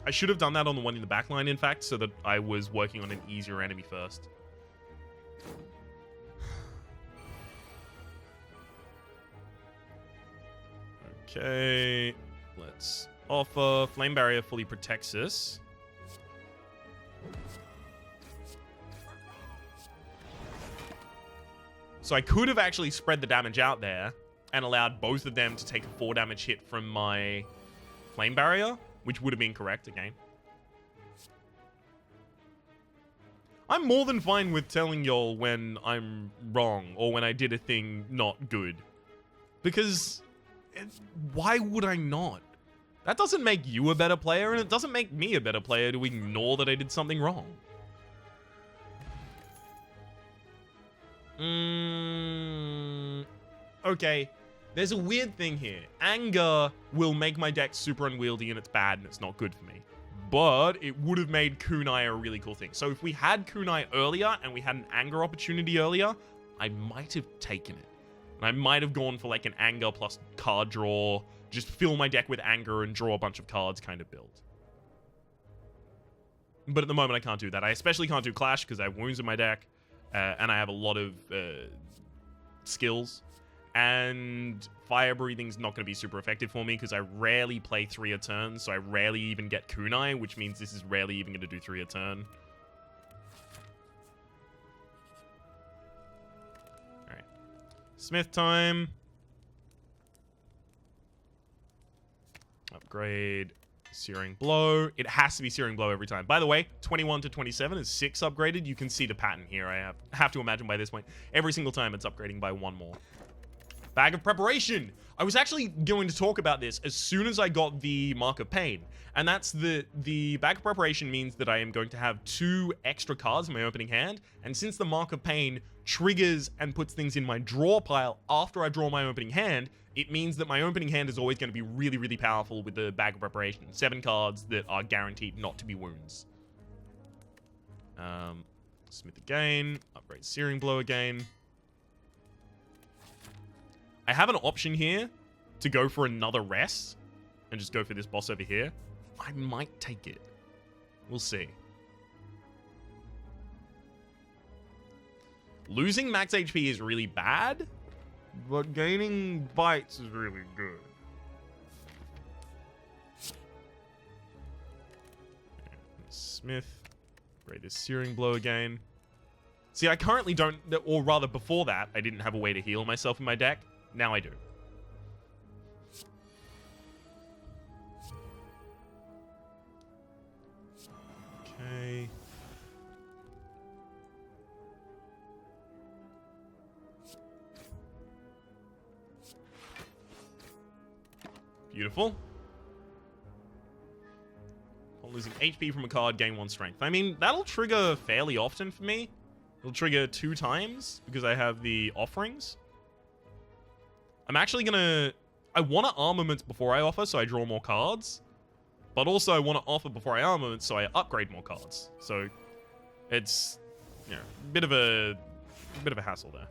I should have done that on the one in the back line, in fact, so that I was working on an easier enemy first. Okay, let's offer. Flame Barrier fully protects us. So I could have actually spread the damage out there and allowed both of them to take a 4 damage hit from my Flame Barrier, which would have been correct again. I'm more than fine with telling y'all when I'm wrong or when I did a thing not good. Because why would I not? That doesn't make you a better player, and it doesn't make me a better player to ignore that I did something wrong. Okay, there's a weird thing here. Anger will make my deck super unwieldy and it's bad and it's not good for me. But it would have made Kunai a really cool thing. So if we had Kunai earlier and we had an Anger opportunity earlier, I might have taken it. And I might have gone for like an Anger plus card draw, just fill my deck with Anger and draw a bunch of cards kind of build. But at the moment I can't do that. I especially can't do Clash because I have wounds in my deck. And I have a lot of skills. And Fire Breathing's not going to be super effective for me because I rarely play 3 a turn. So I rarely even get Kunai, which means this is rarely even going to do 3 a turn. Alright. Smith time. Upgrade. Searing Blow. It has to be Searing Blow every time. By the way, 21 to 27 is 6 upgraded. You can see the pattern here. I have to imagine by this point, every single time it's upgrading by 1 more. Bag of Preparation. I was actually going to talk about this as soon as I got the Mark of Pain. And that's the Bag of Preparation means that I am going to have 2 extra cards in my opening hand. And since the Mark of Pain triggers and puts things in my draw pile after I draw my opening hand, it means that my opening hand is always going to be really, really powerful with the Bag of Preparation. 7 cards that are guaranteed not to be wounds. Smith again. Upgrade Searing Blow again. I have an option here to go for another rest and just go for this boss over here. I might take it. We'll see. Losing max HP is really bad, but gaining bites is really good. Smith. Upgrade this Searing Blow again. See, I currently don't, or rather before that, I didn't have a way to heal myself in my deck. Now I do. Okay. Beautiful. While losing HP from a card, gain 1 strength. I mean, that'll trigger fairly often for me. It'll trigger 2 times because I have the offerings. I'm actually gonna... I want to armaments before I offer, so I draw more cards. But also I want to offer before I armaments, so I upgrade more cards. So it's, you know, a bit of a hassle there.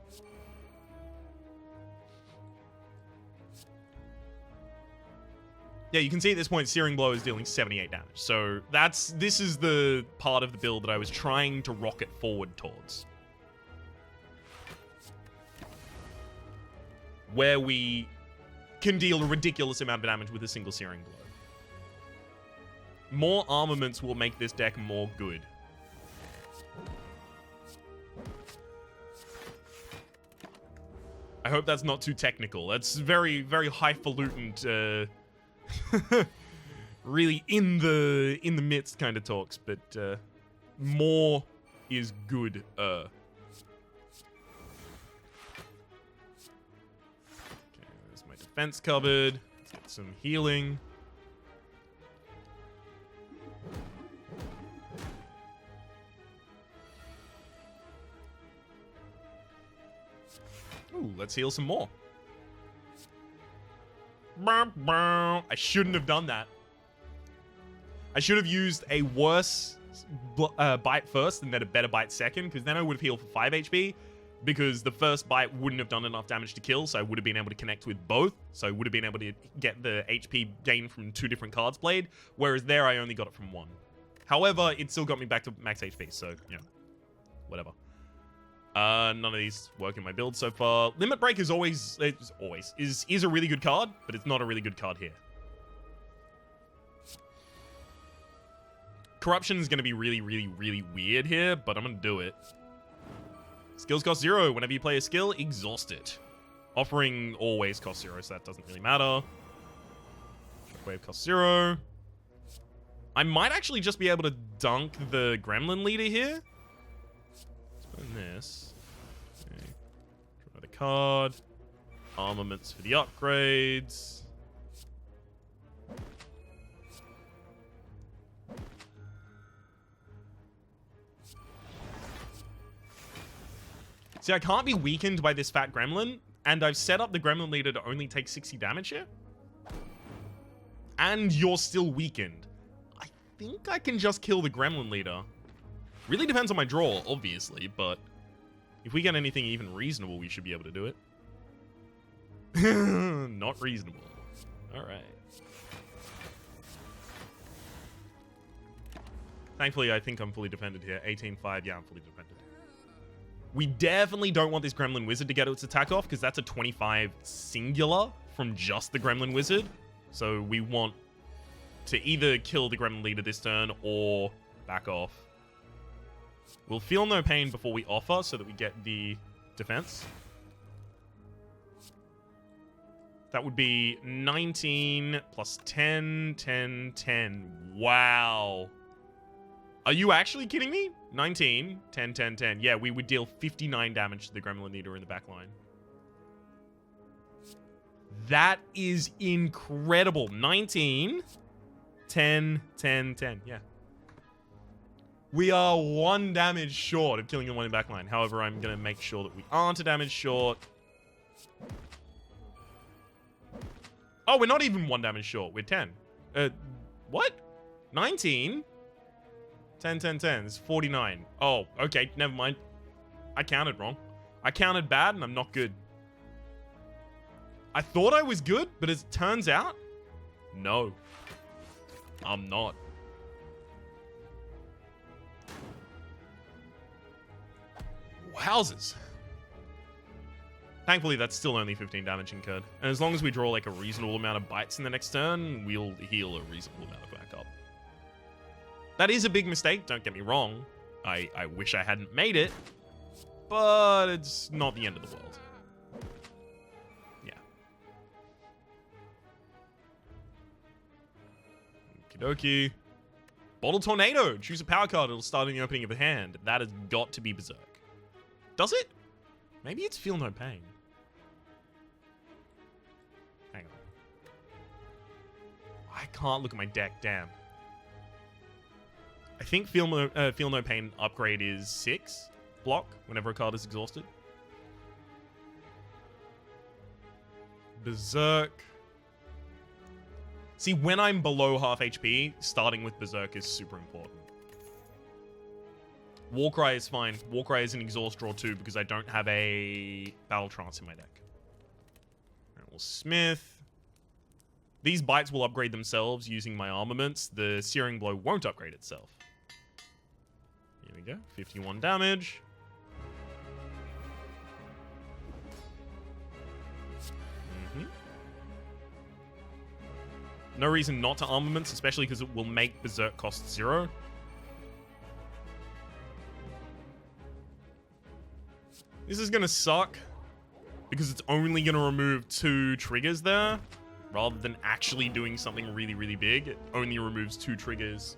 Yeah, you can see at this point, Searing Blow is dealing 78 damage. So this is the part of the build that I was trying to rocket forward towards. where we can deal a ridiculous amount of damage with a single Searing blow. More armaments will make this deck more good. I hope that's not too technical. That's very, very highfalutin, really in the midst kind of talks, but more is good. Okay, there's my defense cupboard. Let's get some healing. Ooh, let's heal some more. I shouldn't have done that. I should have used a worse bite first and then a better bite second, because then I would have healed for 5 HP, because the first bite wouldn't have done enough damage to kill, so I would have been able to connect with both, so I would have been able to get the HP gain from 2 different cards played, whereas there I only got it from 1. However, it still got me back to max HP, so, you know, whatever. None of these work in my build so far. Limit Break is always is a really good card, but it's not a really good card here. Corruption is going to be really, really, really weird here, but I'm going to do it. Skills cost 0. Whenever you play a skill, exhaust it. Offering always costs 0, so that doesn't really matter. Shockwave costs 0. I might actually just be able to dunk the Gremlin Leader here. Spend this. Okay. Draw the card. Armaments for the upgrades. See, I can't be weakened by this fat gremlin, and I've set up the Gremlin Leader to only take 60 damage here. And you're still weakened. I think I can just kill the Gremlin Leader. Really depends on my draw, obviously, but if we get anything even reasonable, we should be able to do it. Not reasonable. Alright. Thankfully, I think I'm fully defended here. 18-5, yeah, I'm fully defended. We definitely don't want this Gremlin Wizard to get its attack off, because that's a 25 singular from just the Gremlin Wizard. So we want to either kill the Gremlin Leader this turn or back off. We'll feel no pain before we offer so that we get the defense. That would be 19 plus 10, 10, 10. Wow. Are you actually kidding me? 19, 10, 10, 10. Yeah, we would deal 59 damage to the Gremlin Leader in the back line. That is incredible. 19, 10, 10, 10. Yeah. We are 1 damage short of killing the one in back line. However, I'm going to make sure that we aren't a damage short. Oh, we're not even 1 damage short. We're 10. What? 19? 10, 10, 10. It's 49. Oh, okay. Never mind. I counted wrong. I counted bad, and I'm not good. I thought I was good, but as it turns out, no. I'm not. Wowzers. Thankfully, that's still only 15 damage incurred. And as long as we draw like a reasonable amount of bites in the next turn, we'll heal a reasonable amount of backup. That is a big mistake, don't get me wrong. I wish I hadn't made it, but it's not the end of the world. Yeah. Okie dokie. Bottle Tornado. Choose a power card. It'll start in the opening of a hand. That has got to be Berserk. Does it? Maybe it's Feel No Pain. Hang on. I can't look at my deck, damn. I think Feel No Pain upgrade is 6 block whenever a card is exhausted. Berserk. See, when I'm below half HP, starting with Berserk is super important. Warcry is fine. Warcry is an exhaust draw too because I don't have a Battle Trance in my deck. Alright, well, Smith. These bites will upgrade themselves using my armaments. The Searing Blow won't upgrade itself. Here we go. 51 damage. No reason not to armaments, especially because it will make Berserk cost 0. This is going to suck because it's only going to remove 2 triggers there rather than actually doing something really, really big. It only removes 2 triggers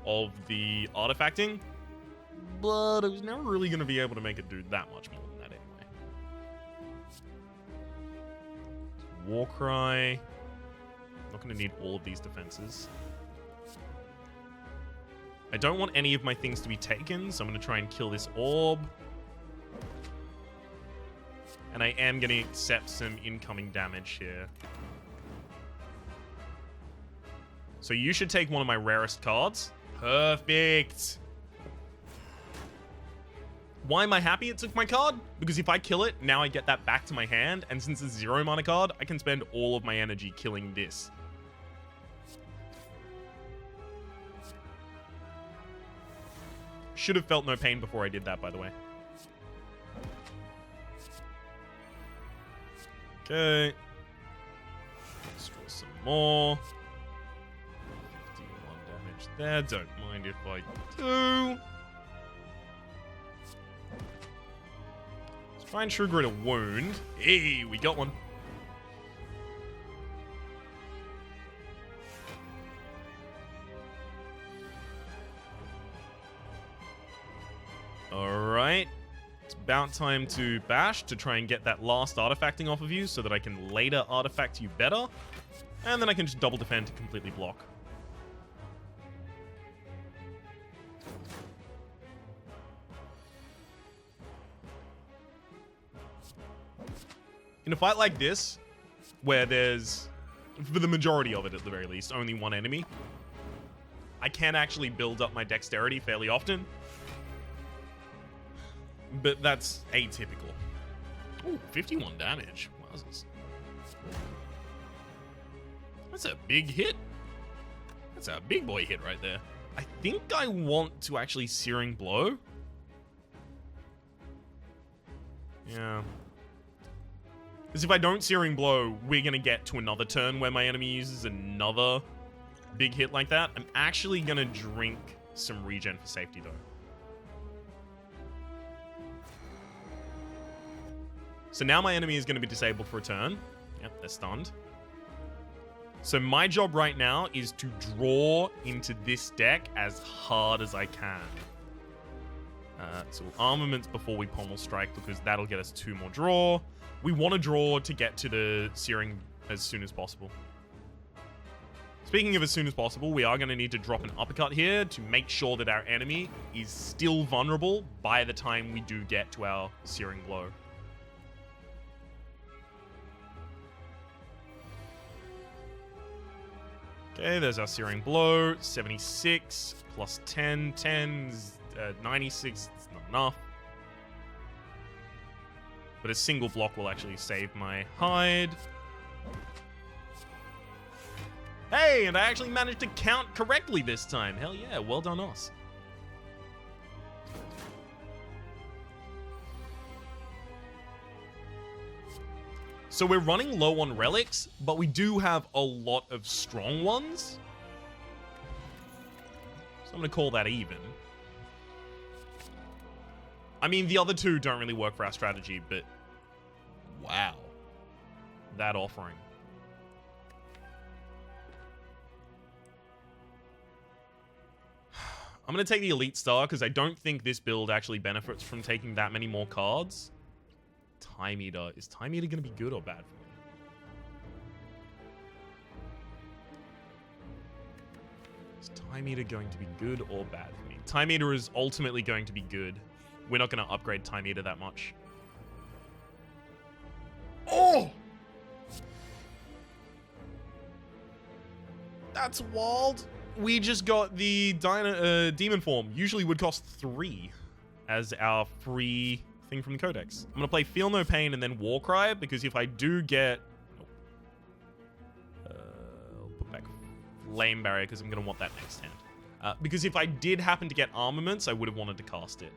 of the artifacting, but I was never really going to be able to make it do that much more than that anyway. Warcry. Not going to need all of these defenses. I don't want any of my things to be taken, so I'm going to try and kill this orb. And I am going to accept some incoming damage here. So you should take one of my rarest cards. Perfect. Why am I happy it took my card? Because if I kill it, now I get that back to my hand. And since it's a 0 mana card, I can spend all of my energy killing this. Should have felt no pain before I did that, by the way. Okay. Let's draw some more. 51 damage there. Don't mind if I do. Let's try and trigger it a wound. Hey, we got one. Alright. It's about time to bash to try and get that last artifacting off of you so that I can later artifact you better. And then I can just double defend to completely block. In a fight like this, where there's, for the majority of it at the very least, only one enemy, I can actually build up my dexterity fairly often. But that's atypical. Ooh, 51 damage. Wowzers. That's a big hit. That's a big boy hit right there. I think I want to actually Searing Blow. Yeah. Because if I don't Searing Blow, we're going to get to another turn where my enemy uses another big hit like that. I'm actually going to drink some regen for safety, though. So now my enemy is going to be disabled for a turn. Yep, they're stunned. So my job right now is to draw into this deck as hard as I can. So armaments before we pommel strike, because that'll get us 2 more draw. We want to draw to get to the Searing as soon as possible. Speaking of as soon as possible, we are going to need to drop an uppercut here to make sure that our enemy is still vulnerable by the time we do get to our Searing Blow. Okay, there's our Searing Blow. 76 plus 10. 10 is 96. It's not enough. But a single block will actually save my hide. Hey, and I actually managed to count correctly this time. Hell yeah, well done us. So we're running low on relics, but we do have a lot of strong ones. So I'm going to call that even. I mean, the other 2 don't really work for our strategy, but wow. That offering. I'm going to take the Elite Star because I don't think this build actually benefits from taking that many more cards. Time Eater. Is Time Eater going to be good or bad for me? Is Time Eater going to be good or bad for me? Time Eater is ultimately going to be good. We're not going to upgrade Time Eater that much. Oh! That's wild. We just got the Demon Form. Usually would cost 3 as our free thing from the Codex. I'm going to play Feel No Pain and then Warcry, because if I do get... I'll put back Flame Barrier, because I'm going to want that next hand. Because if I did happen to get armaments, I would have wanted to cast it.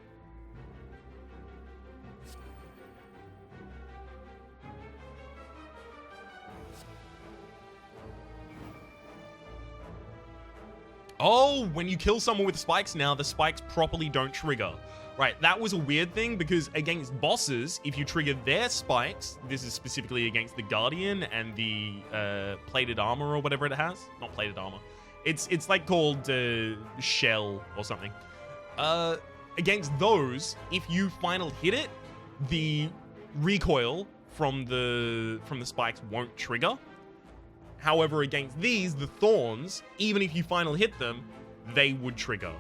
Oh, when you kill someone with spikes now, the spikes properly don't trigger. Right, that was a weird thing because against bosses, if you trigger their spikes, this is specifically against the Guardian and the plated armor or whatever it has. Not plated armor. It's like called shell or something. Against those, if you final hit it, the recoil from the spikes won't trigger. However, against these, the thorns, even if you final hit them, they would trigger.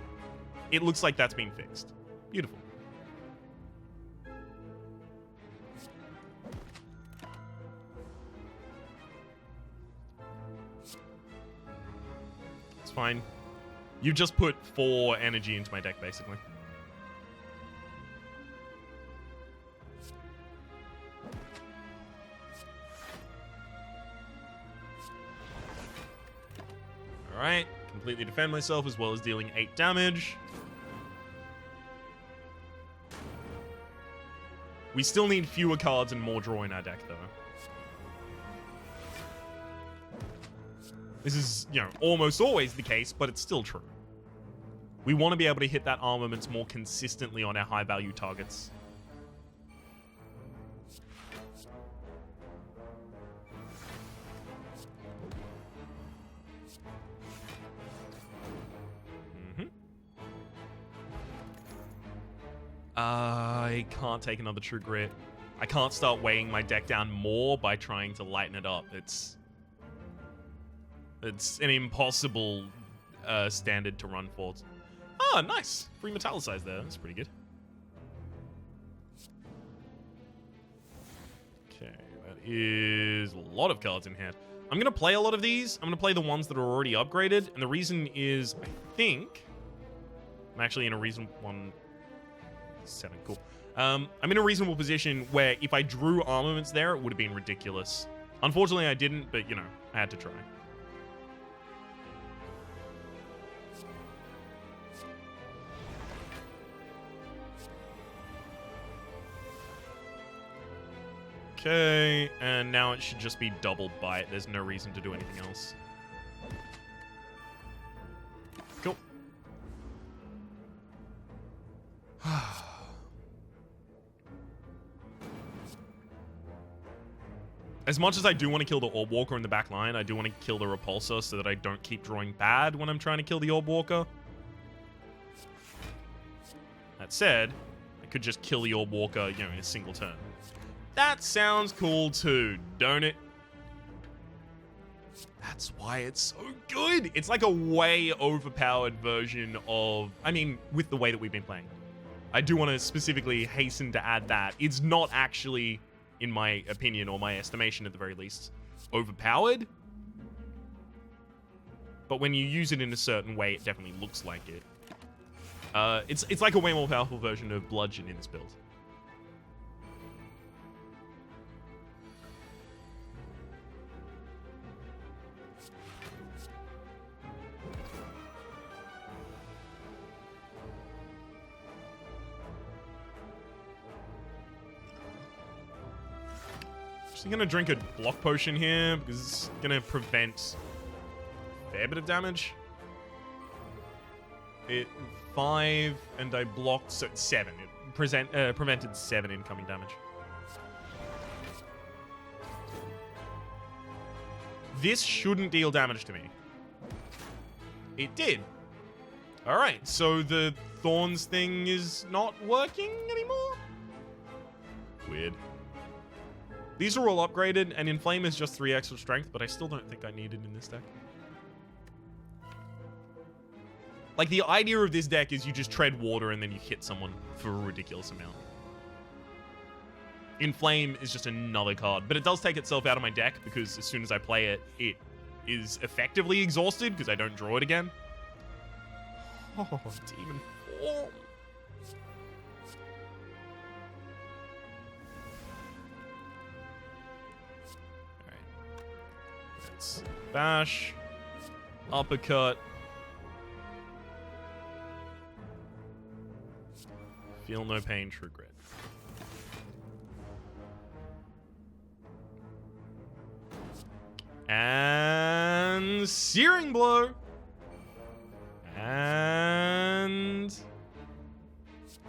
It looks like that's been fixed. Beautiful. It's fine. You've just put 4 energy into my deck, basically. Alright, completely defend myself as well as dealing 8 damage. We still need fewer cards and more draw in our deck, though. This is, almost always the case, but it's still true. We want to be able to hit that armaments more consistently on our high-value targets. I can't take another True Grit. I can't start weighing my deck down more by trying to lighten it up. It's an impossible standard to run for. Ah, nice. Free Metallicize there. That's pretty good. Okay, that is a lot of cards in hand. I'm going to play a lot of these. I'm going to play the ones that are already upgraded. And the reason is, I think... I'm actually in a reason... 7, cool. I'm in a reasonable position where if I drew armaments there, it would have been ridiculous. Unfortunately, I didn't, but, I had to try. Okay, and now it should just be double bite. There's no reason to do anything else. Cool. As much as I do want to kill the Orb Walker in the back line, I do want to kill the Repulsor so that I don't keep drawing bad when I'm trying to kill the Orb Walker. That said, I could just kill the Orb Walker, in a single turn. That sounds cool too, don't it? That's why it's so good. It's like a way overpowered version of... with the way that we've been playing. I do want to specifically hasten to add that. It's not actually... in my opinion, or my estimation at the very least, overpowered. But when you use it in a certain way, it definitely looks like it. It's like a way more powerful version of Bludgeon in this build. Just gonna drink a block potion here because it's gonna prevent a fair bit of damage. 5 and I blocked 7. It prevented 7 incoming damage. This shouldn't deal damage to me. It did. Alright, so the Thorns thing is not working anymore? Weird. These are all upgraded, and Inflame is just 3 extra strength, but I still don't think I need it in this deck. Like, the idea of this deck is you just tread water and then you hit someone for a ridiculous amount. Inflame is just another card, but it does take itself out of my deck because as soon as I play it, it is effectively exhausted because I don't draw it again. Oh, Demon Form. Bash, uppercut, feel no pain, True Grit. And Searing Blow.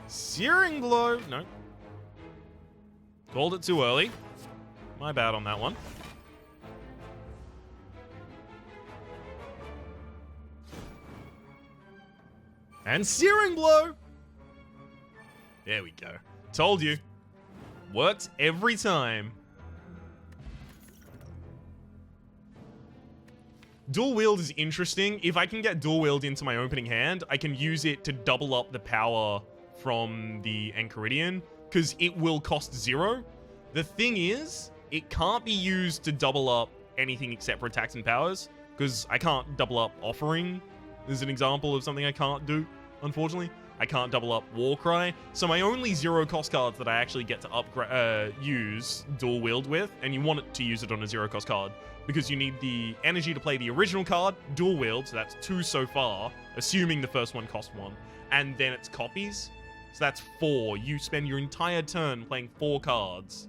Searing Blow. No. Called it too early. My bad on that one. And Searing Blow. There we go. Told you. Works every time. Dual wield is interesting. If I can get dual wield into my opening hand, I can use it to double up the power from the Enchiridion, because it will cost 0. The thing is, it can't be used to double up anything except for attacks and powers, because I can't double up Offering. This is an example of something I can't do, unfortunately. I can't double up Warcry. So my only 0 cost cards that I actually get to upgrade, use dual wield with, and you want it to use it on a 0 cost card, because you need the energy to play the original card, dual wield, so that's 2 so far, assuming the first one cost 1, and then it's copies, so that's 4. You spend your entire turn playing 4 cards.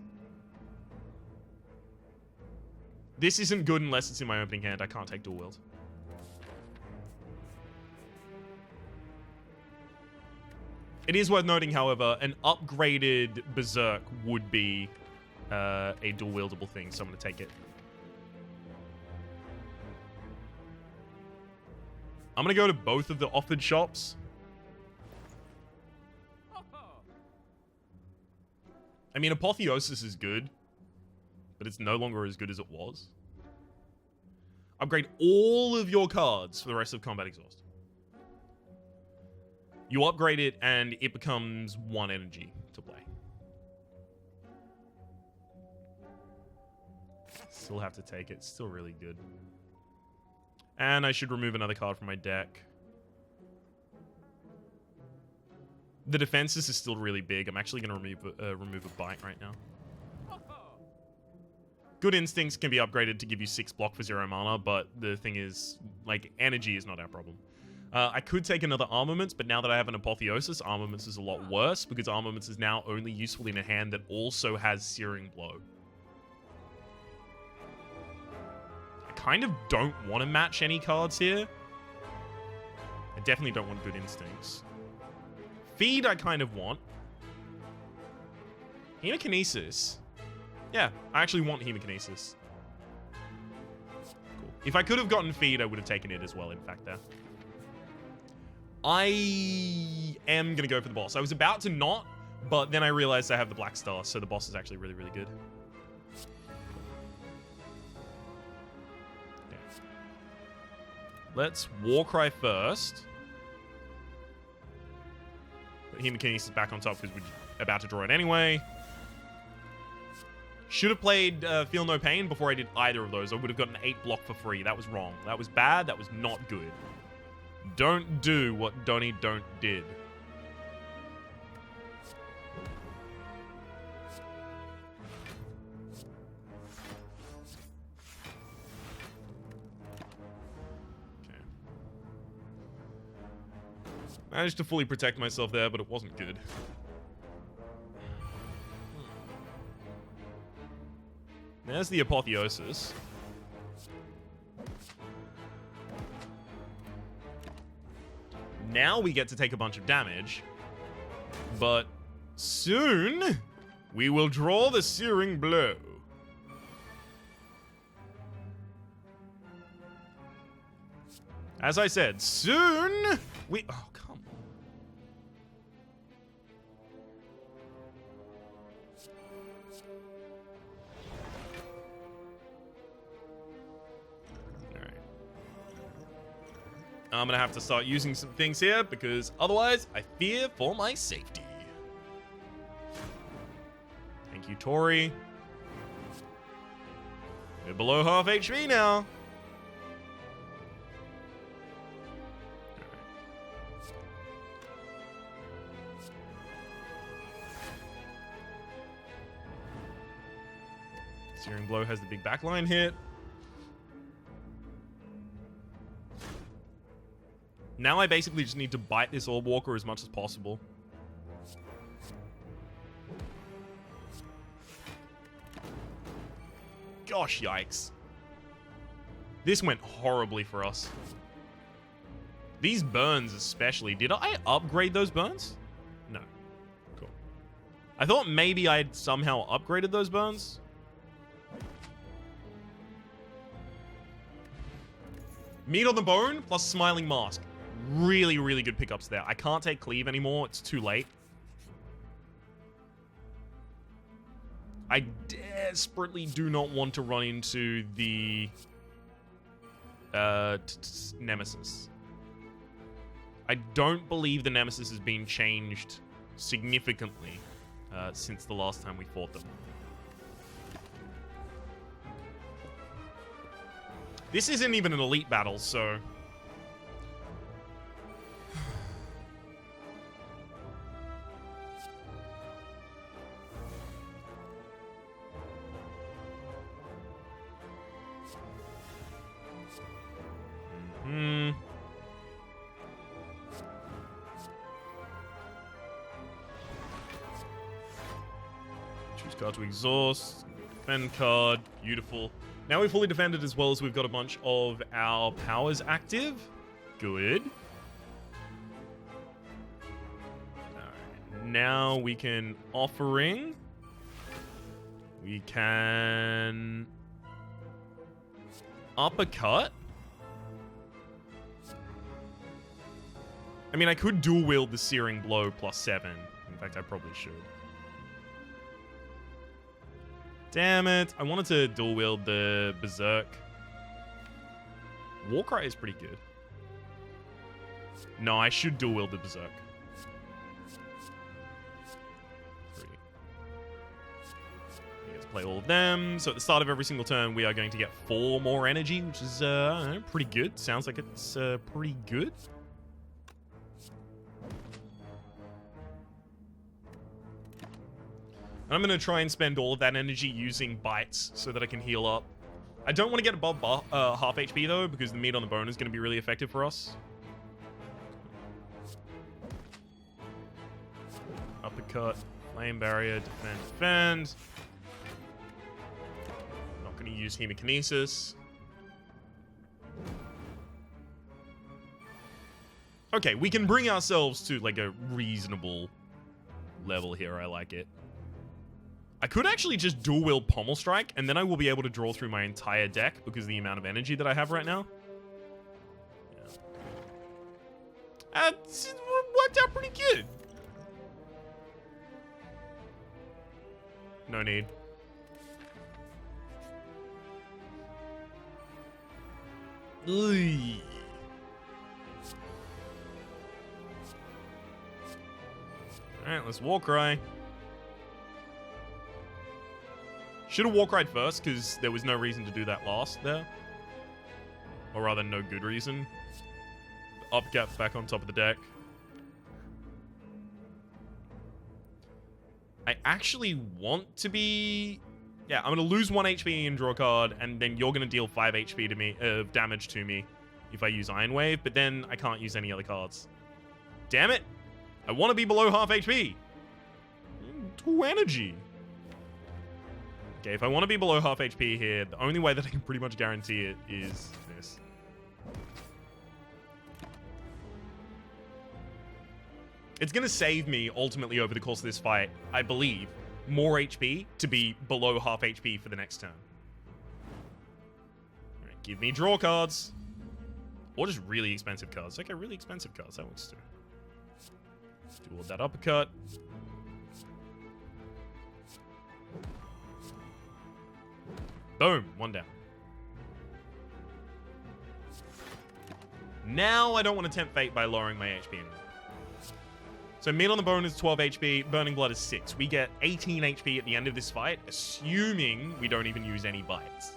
This isn't good unless it's in my opening hand. I can't take dual wield. It is worth noting, however, an upgraded Berserk would be a dual wieldable thing, so I'm going to take it. I'm going to go to both of the offered shops. I mean, Apotheosis is good, but it's no longer as good as it was. Upgrade all of your cards for the rest of Combat Exhaust. You upgrade it, and it becomes 1 energy to play. Still have to take it. It's still really good. And I should remove another card from my deck. The defenses is still really big. I'm actually going to remove a Bite right now. Good Instincts can be upgraded to give you 6 block for 0 mana, but the thing is, like, energy is not our problem. I could take another Armaments, but now that I have an Apotheosis, Armaments is a lot worse, because Armaments is now only useful in a hand that also has Searing Blow. I kind of don't want to match any cards here. I definitely don't want Good Instincts. Feed I kind of want. Hemokinesis. Yeah, I actually want Hemokinesis. Cool. If I could have gotten Feed, I would have taken it as well, in fact, there. I am going to go for the boss. I was about to not, but then I realized I have the Black Star, so the boss is actually really, really good. Okay. Let's Warcry first. Put Hemokinesis back on top because we're about to draw it anyway. Should have played Feel No Pain before I did either of those. I would have gotten 8 block for free. That was wrong. That was bad. That was not good. Don't do what Donnie don't did. Okay. Managed to fully protect myself there, but it wasn't good. There's the Apotheosis. Now we get to take a bunch of damage, but soon we will draw the Searing Blow. As I said, soon we... Oh, come on. I'm going to have to start using some things here because otherwise I fear for my safety. Thank you, Tori. We're below half HP now. Searing Blow has the big backline hit. Now I basically just need to bite this Orb Walker as much as possible. Gosh, yikes. This went horribly for us. These burns especially. Did I upgrade those burns? No. I thought maybe I'd somehow upgraded those burns. Meat on the bone plus smiling mask. Really, really good pickups there. I can't take cleave anymore. It's too late. I desperately do not want to run into the Nemesis. I don't believe the Nemesis has been changed significantly since the last time we fought them. This isn't even an elite battle, so... Choose card to exhaust. Defend card. Beautiful. Now we've fully defended as well as we've got a bunch of our powers active. Good. Alright. Now we can offering. We can uppercut. I mean, I could dual wield the Searing Blow +7. In fact, I probably should. Damn it. I wanted to dual wield the Berserk. Warcry is pretty good. No, I should dual wield the Berserk. 3. We get to play all of them. So at the start of every single turn, we are going to get 4 more energy, which is I don't know, pretty good. Sounds like it's pretty good. I'm going to try and spend all of that energy using bites so that I can heal up. I don't want to get above half HP though, because the meat on the bone is going to be really effective for us. Uppercut, flame barrier, defend. Not going to use hemokinesis. Okay, we can bring ourselves to like a reasonable level here. I like it. I could actually just dual wield Pommel Strike, and then I will be able to draw through my entire deck because of the amount of energy that I have right now. Yeah. It worked out pretty good. No need. Alright, let's Warcry. Should have Warcried first, because there was no reason to do that last there. Or rather, no good reason. Upgap back on top of the deck. I actually want to be... Yeah, I'm going to lose 1 HP and draw a card, and then you're going to deal 5 HP to me, damage to me if I use Iron Wave, but then I can't use any other cards. Damn it! I want to be below half HP! 2 energy! Okay, if I want to be below half HP here, the only way that I can pretty much guarantee it is this. It's going to save me, ultimately, over the course of this fight, I believe, more HP to be below half HP for the next turn. Alright, give me draw cards. Or just really expensive cards. Okay, really expensive cards, that works too. Do all that uppercut. Boom, 1 down. Now I don't want to tempt fate by lowering my HP anymore. So meat on the bone is 12 HP, burning blood is 6. We get 18 HP at the end of this fight, assuming we don't even use any bites.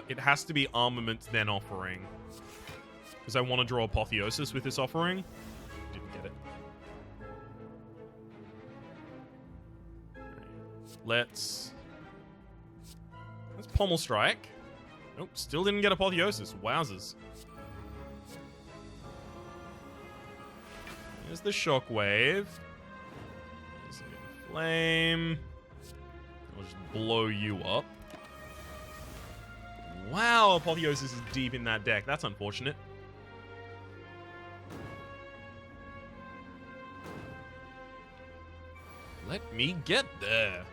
It has to be armament, then offering. Because I want to draw Apotheosis with this offering. Didn't get it. Let's Pommel Strike. Nope, still didn't get Apotheosis. Wowzers. There's the shockwave. There's a flame. I'll just blow you up. Wow, Apotheosis is deep in that deck. That's unfortunate. Let me get there.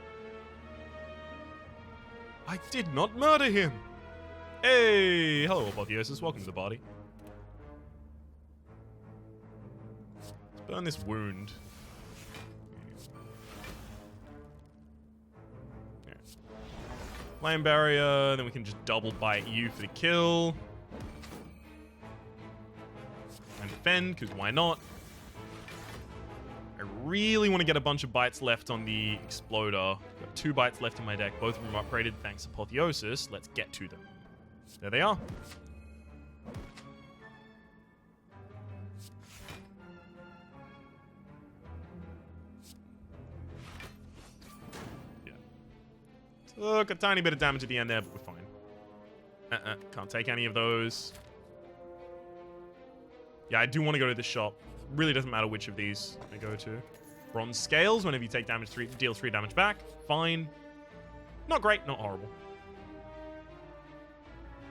I did not murder him. Hey, hello, Apotheosis. Welcome to the party. Let's burn this wound. Yeah. Flame barrier, then we can just double bite you for the kill. And defend, because why not? I really want to get a bunch of bites left on the Exploder. Got 2 bites left in my deck, both of them upgraded thanks to Apotheosis. Let's get to them. There they are. Yeah. Took a tiny bit of damage at the end there, but we're fine. Can't take any of those. Yeah, I do want to go to the shop. Really doesn't matter which of these I go to. Bronze scales, whenever you take damage, deals 3 damage back. Fine. Not great, not horrible.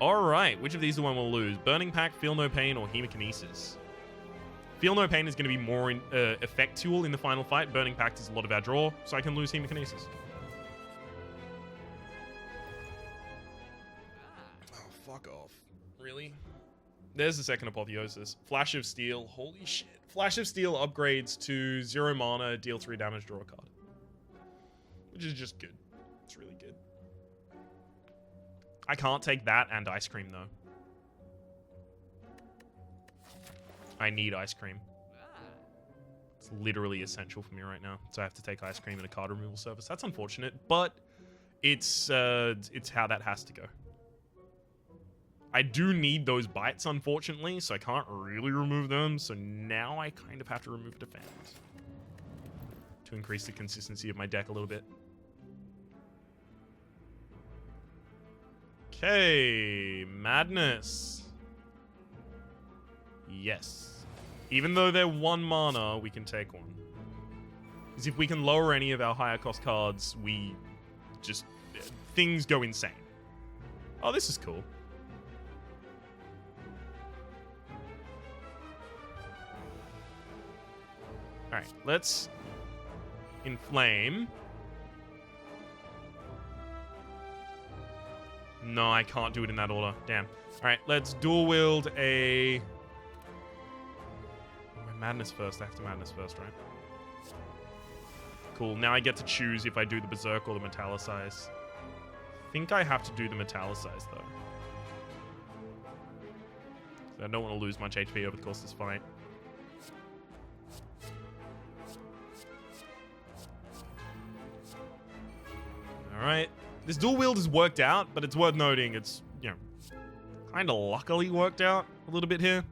Alright, which of these do I want to lose? Burning Pact, Feel No Pain, or Hemokinesis? Feel No Pain is going to be more effect tool in the final fight. Burning Pact is a lot of our draw, so I can lose Hemokinesis. Oh, fuck off. Really? There's the second Apotheosis. Flash of Steel. Holy shit. Flash of Steel upgrades to 0 mana, deal 3 damage, draw a card. Which is just good. It's really good. I can't take that and Ice Cream, though. I need Ice Cream. It's literally essential for me right now. So I have to take Ice Cream and a card removal service. That's unfortunate, but it's how that has to go. I do need those bites, unfortunately, so I can't really remove them. So now I kind of have to remove Defend to increase the consistency of my deck a little bit. Okay, Madness. Yes. Even though they're 1 mana, we can take one. Because if we can lower any of our higher cost cards, we just... things go insane. Oh, this is cool. Alright, let's inflame. No, I can't do it in that order. Damn. Alright, let's dual wield a... Madness first. I have to Madness first, right? Cool. Now I get to choose if I do the Berserk or the Metallicize. I think I have to do the Metallicize, though. I don't want to lose much HP over the course of this fight. Alright. This dual wield has worked out, but it's worth noting it's, you know, kind of luckily worked out a little bit here.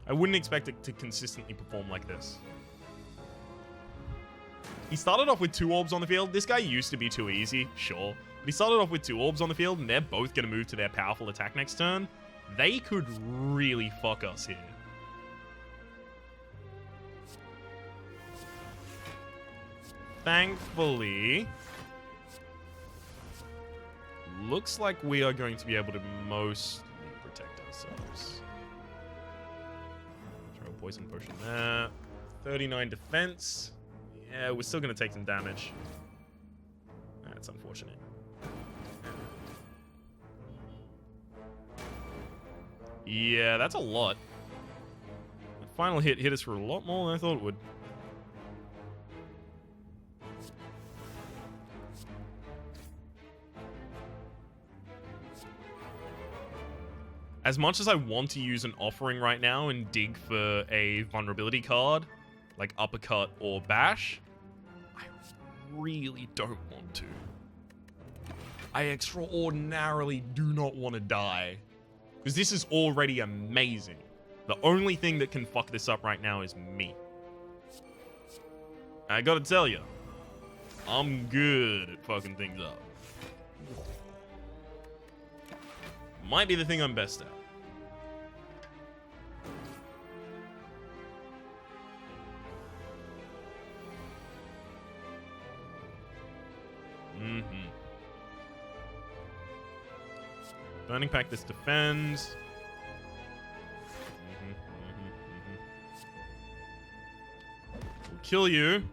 I wouldn't expect it to consistently perform like this. He started off with 2 orbs on the field. This guy used to be too easy, sure. But he started off with 2 orbs on the field, and they're both going to move to their powerful attack next turn. They could really fuck us here. Thankfully, looks like we are going to be able to mostly protect ourselves. Throw a poison potion there. 39 defense. Yeah, we're still going to take some damage. That's unfortunate. Yeah, that's a lot. The final hit us for a lot more than I thought it would. As much as I want to use an offering right now and dig for a vulnerability card, like Uppercut or Bash, I really don't want to. I extraordinarily do not want to die. Because this is already amazing. The only thing that can fuck this up right now is me. I gotta tell you, I'm good at fucking things up. Might be the thing I'm best at. Burning Pact this defends. We'll kill you.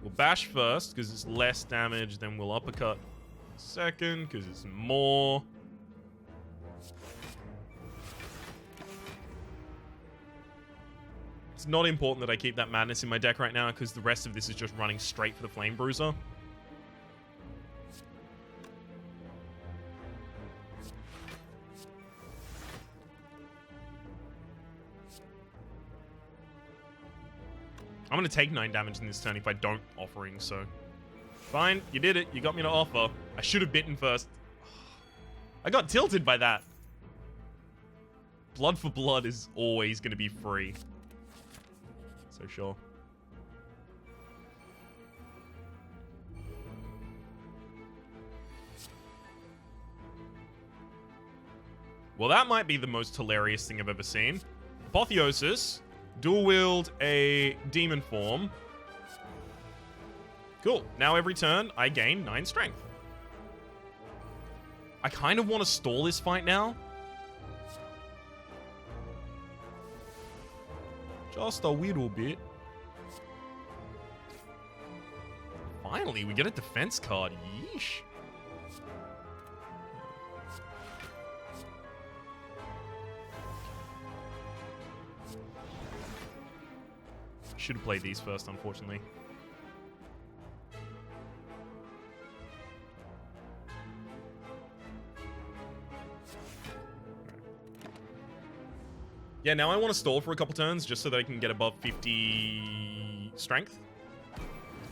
We'll bash first because it's less damage. Then we'll uppercut second because it's more. It's not important that I keep that madness in my deck right now because the rest of this is just running straight for the Flame Bruiser. I'm going to take 9 damage in this turn if I don't Offering, so... Fine, you did it. You got me to offer. I should have bitten first. I got tilted by that. Blood for blood is always going to be free. So sure. Well, that might be the most hilarious thing I've ever seen. Apotheosis. Dual wield a demon form. Cool. Now every turn, I gain 9 strength. I kind of want to stall this fight now. Just a little bit. Finally, we get a defense card. Yeesh. Should have played these first, unfortunately. Yeah, now I want to stall for a couple turns just so that I can get above 50 strength.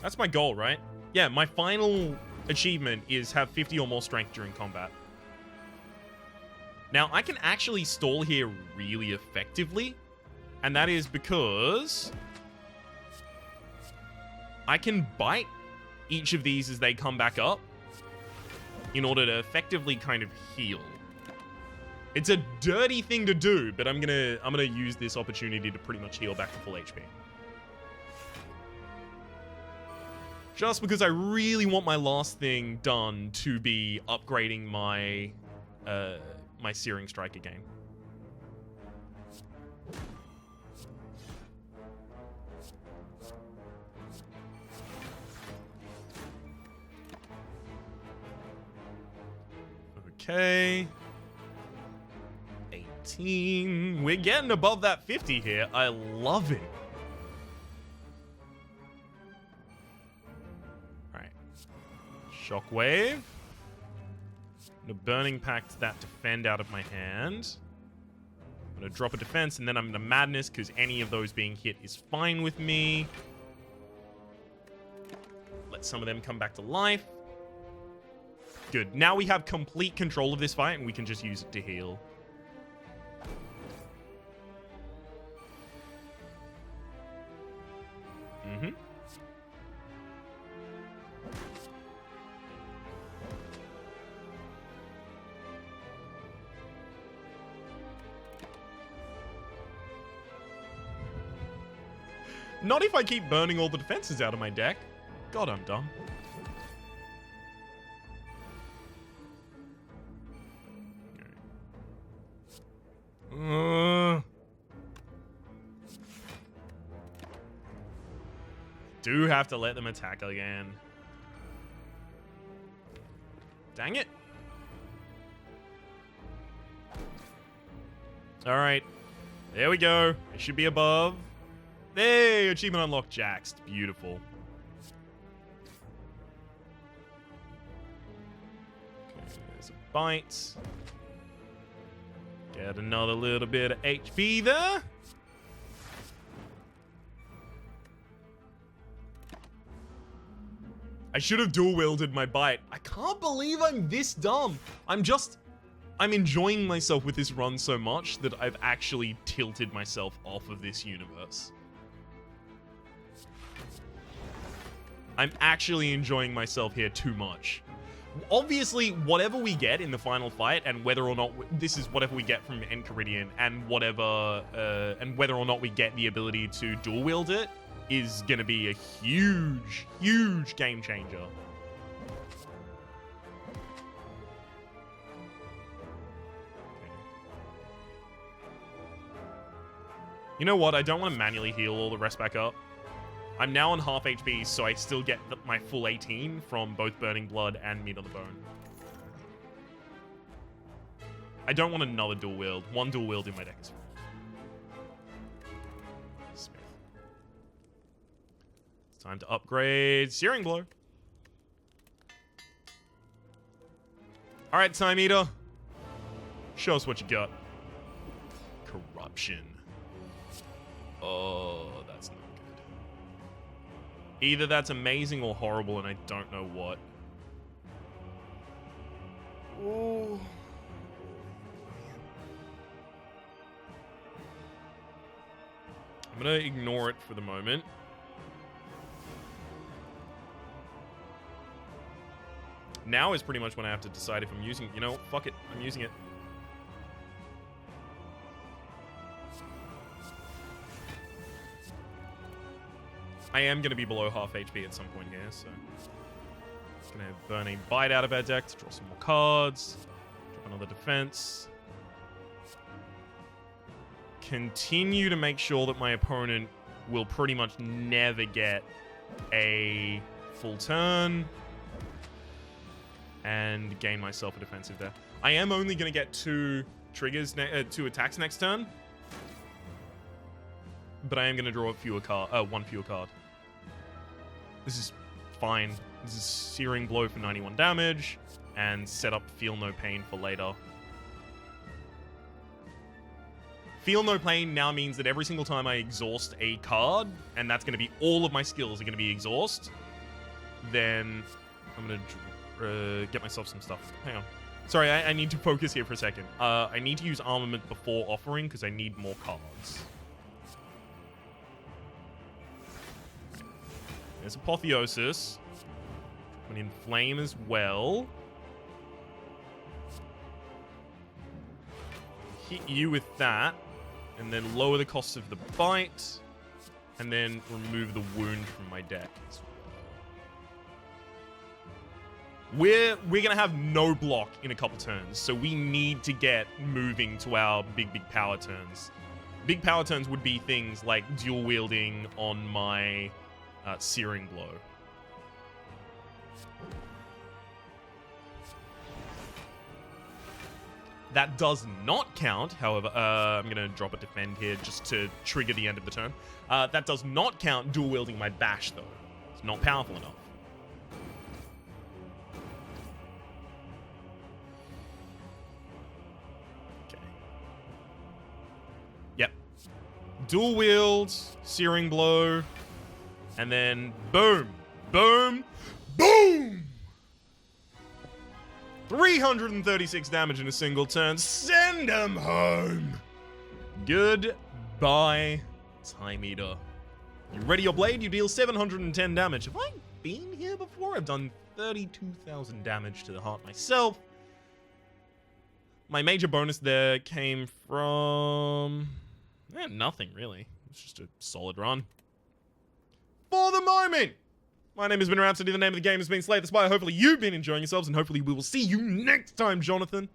That's my goal, right? Yeah, my final achievement is have 50 or more strength during combat. Now, I can actually stall here really effectively, and that is because I can bite each of these as they come back up in order to effectively kind of heal. It's a dirty thing to do, but I'm gonna use this opportunity to pretty much heal back to full HP. Just because I really want my last thing done to be upgrading my my Searing Strike again. Okay. 18. We're getting above that 50 here. I love it. Alright. Shockwave. The Burning Pact that defend out of my hand. I'm going to drop a defense and then I'm going to Madness because any of those being hit is fine with me. Let some of them come back to life. Good. Now we have complete control of this fight and we can just use it to heal. Not if I keep burning all the defenses out of my deck. God, I'm dumb. Do have to let them attack again. Dang it. All right. There we go. It should be above. Hey, achievement unlocked, Jaxed. Beautiful. Okay, there's a bite. Get another little bit of HP there. I should have dual wielded my bite. I can't believe I'm this dumb. I'm enjoying myself with this run so much that I've actually tilted myself off of this universe. I'm actually enjoying myself here too much. Obviously, whatever we get in the final fight, and whether or not this is whatever we get from Enchiridion, and whether or not we get the ability to dual wield it, is going to be a huge, huge game changer. You know what? I don't want to manually heal all the rest back up. I'm now on half HP, so I still get my full 18 from both Burning Blood and Meat on the Bone. I don't want another dual wield. One dual wield in my deck is fine. Smith. It's time to upgrade Searing Blow. Alright, Time Eater. Show us what you got. Corruption. Oh, that's not good. Either that's amazing or horrible, and I don't know what. Oh. I'm gonna ignore it for the moment. Now is pretty much when I have to decide if I'm using... You know, fuck it. I'm using it. I am going to be below half HP at some point here, so... Just going to burn a Bite out of our deck to draw some more cards. Drop another defense. Continue to make sure that my opponent will pretty much never get a full turn. And gain myself a defensive there. I am only going to get 2 triggers, 2 attacks next turn. But I am going to draw one fewer card. This is fine. This is Searing Blow for 91 damage. And set up Feel No Pain for later. Feel No Pain now means that every single time I exhaust a card, and that's going to be all of my skills are going to be exhaust, then I'm going to get myself some stuff. Hang on. Sorry, I need to focus here for a second. I need to use Armament before offering because I need more cards. There's Apotheosis. And Inflame as well. Hit you with that. And then lower the cost of the bite. And then remove the wound from my deck. We're gonna have no block in a couple turns, so we need to get moving to our big power turns. Big power turns would be things like dual wielding on my Searing Blow. That does not count, however, I'm gonna drop a defend here just to trigger the end of the turn. That does not count dual wielding my bash though. It's not powerful enough. Yep. Dual wield, Searing Blow, and then boom, boom, boom! 336 damage in a single turn. Send him home! Goodbye, Time Eater. You ready your blade? You deal 710 damage. Have I been here before? I've done 32,000 damage to the heart myself. My major bonus there came from... nothing, really. It's just a solid run. For the moment! My name has been Rhapsody. The name of the game has been Slay the Spire. Hopefully you've been enjoying yourselves, and hopefully we will see you next time, Jonathan.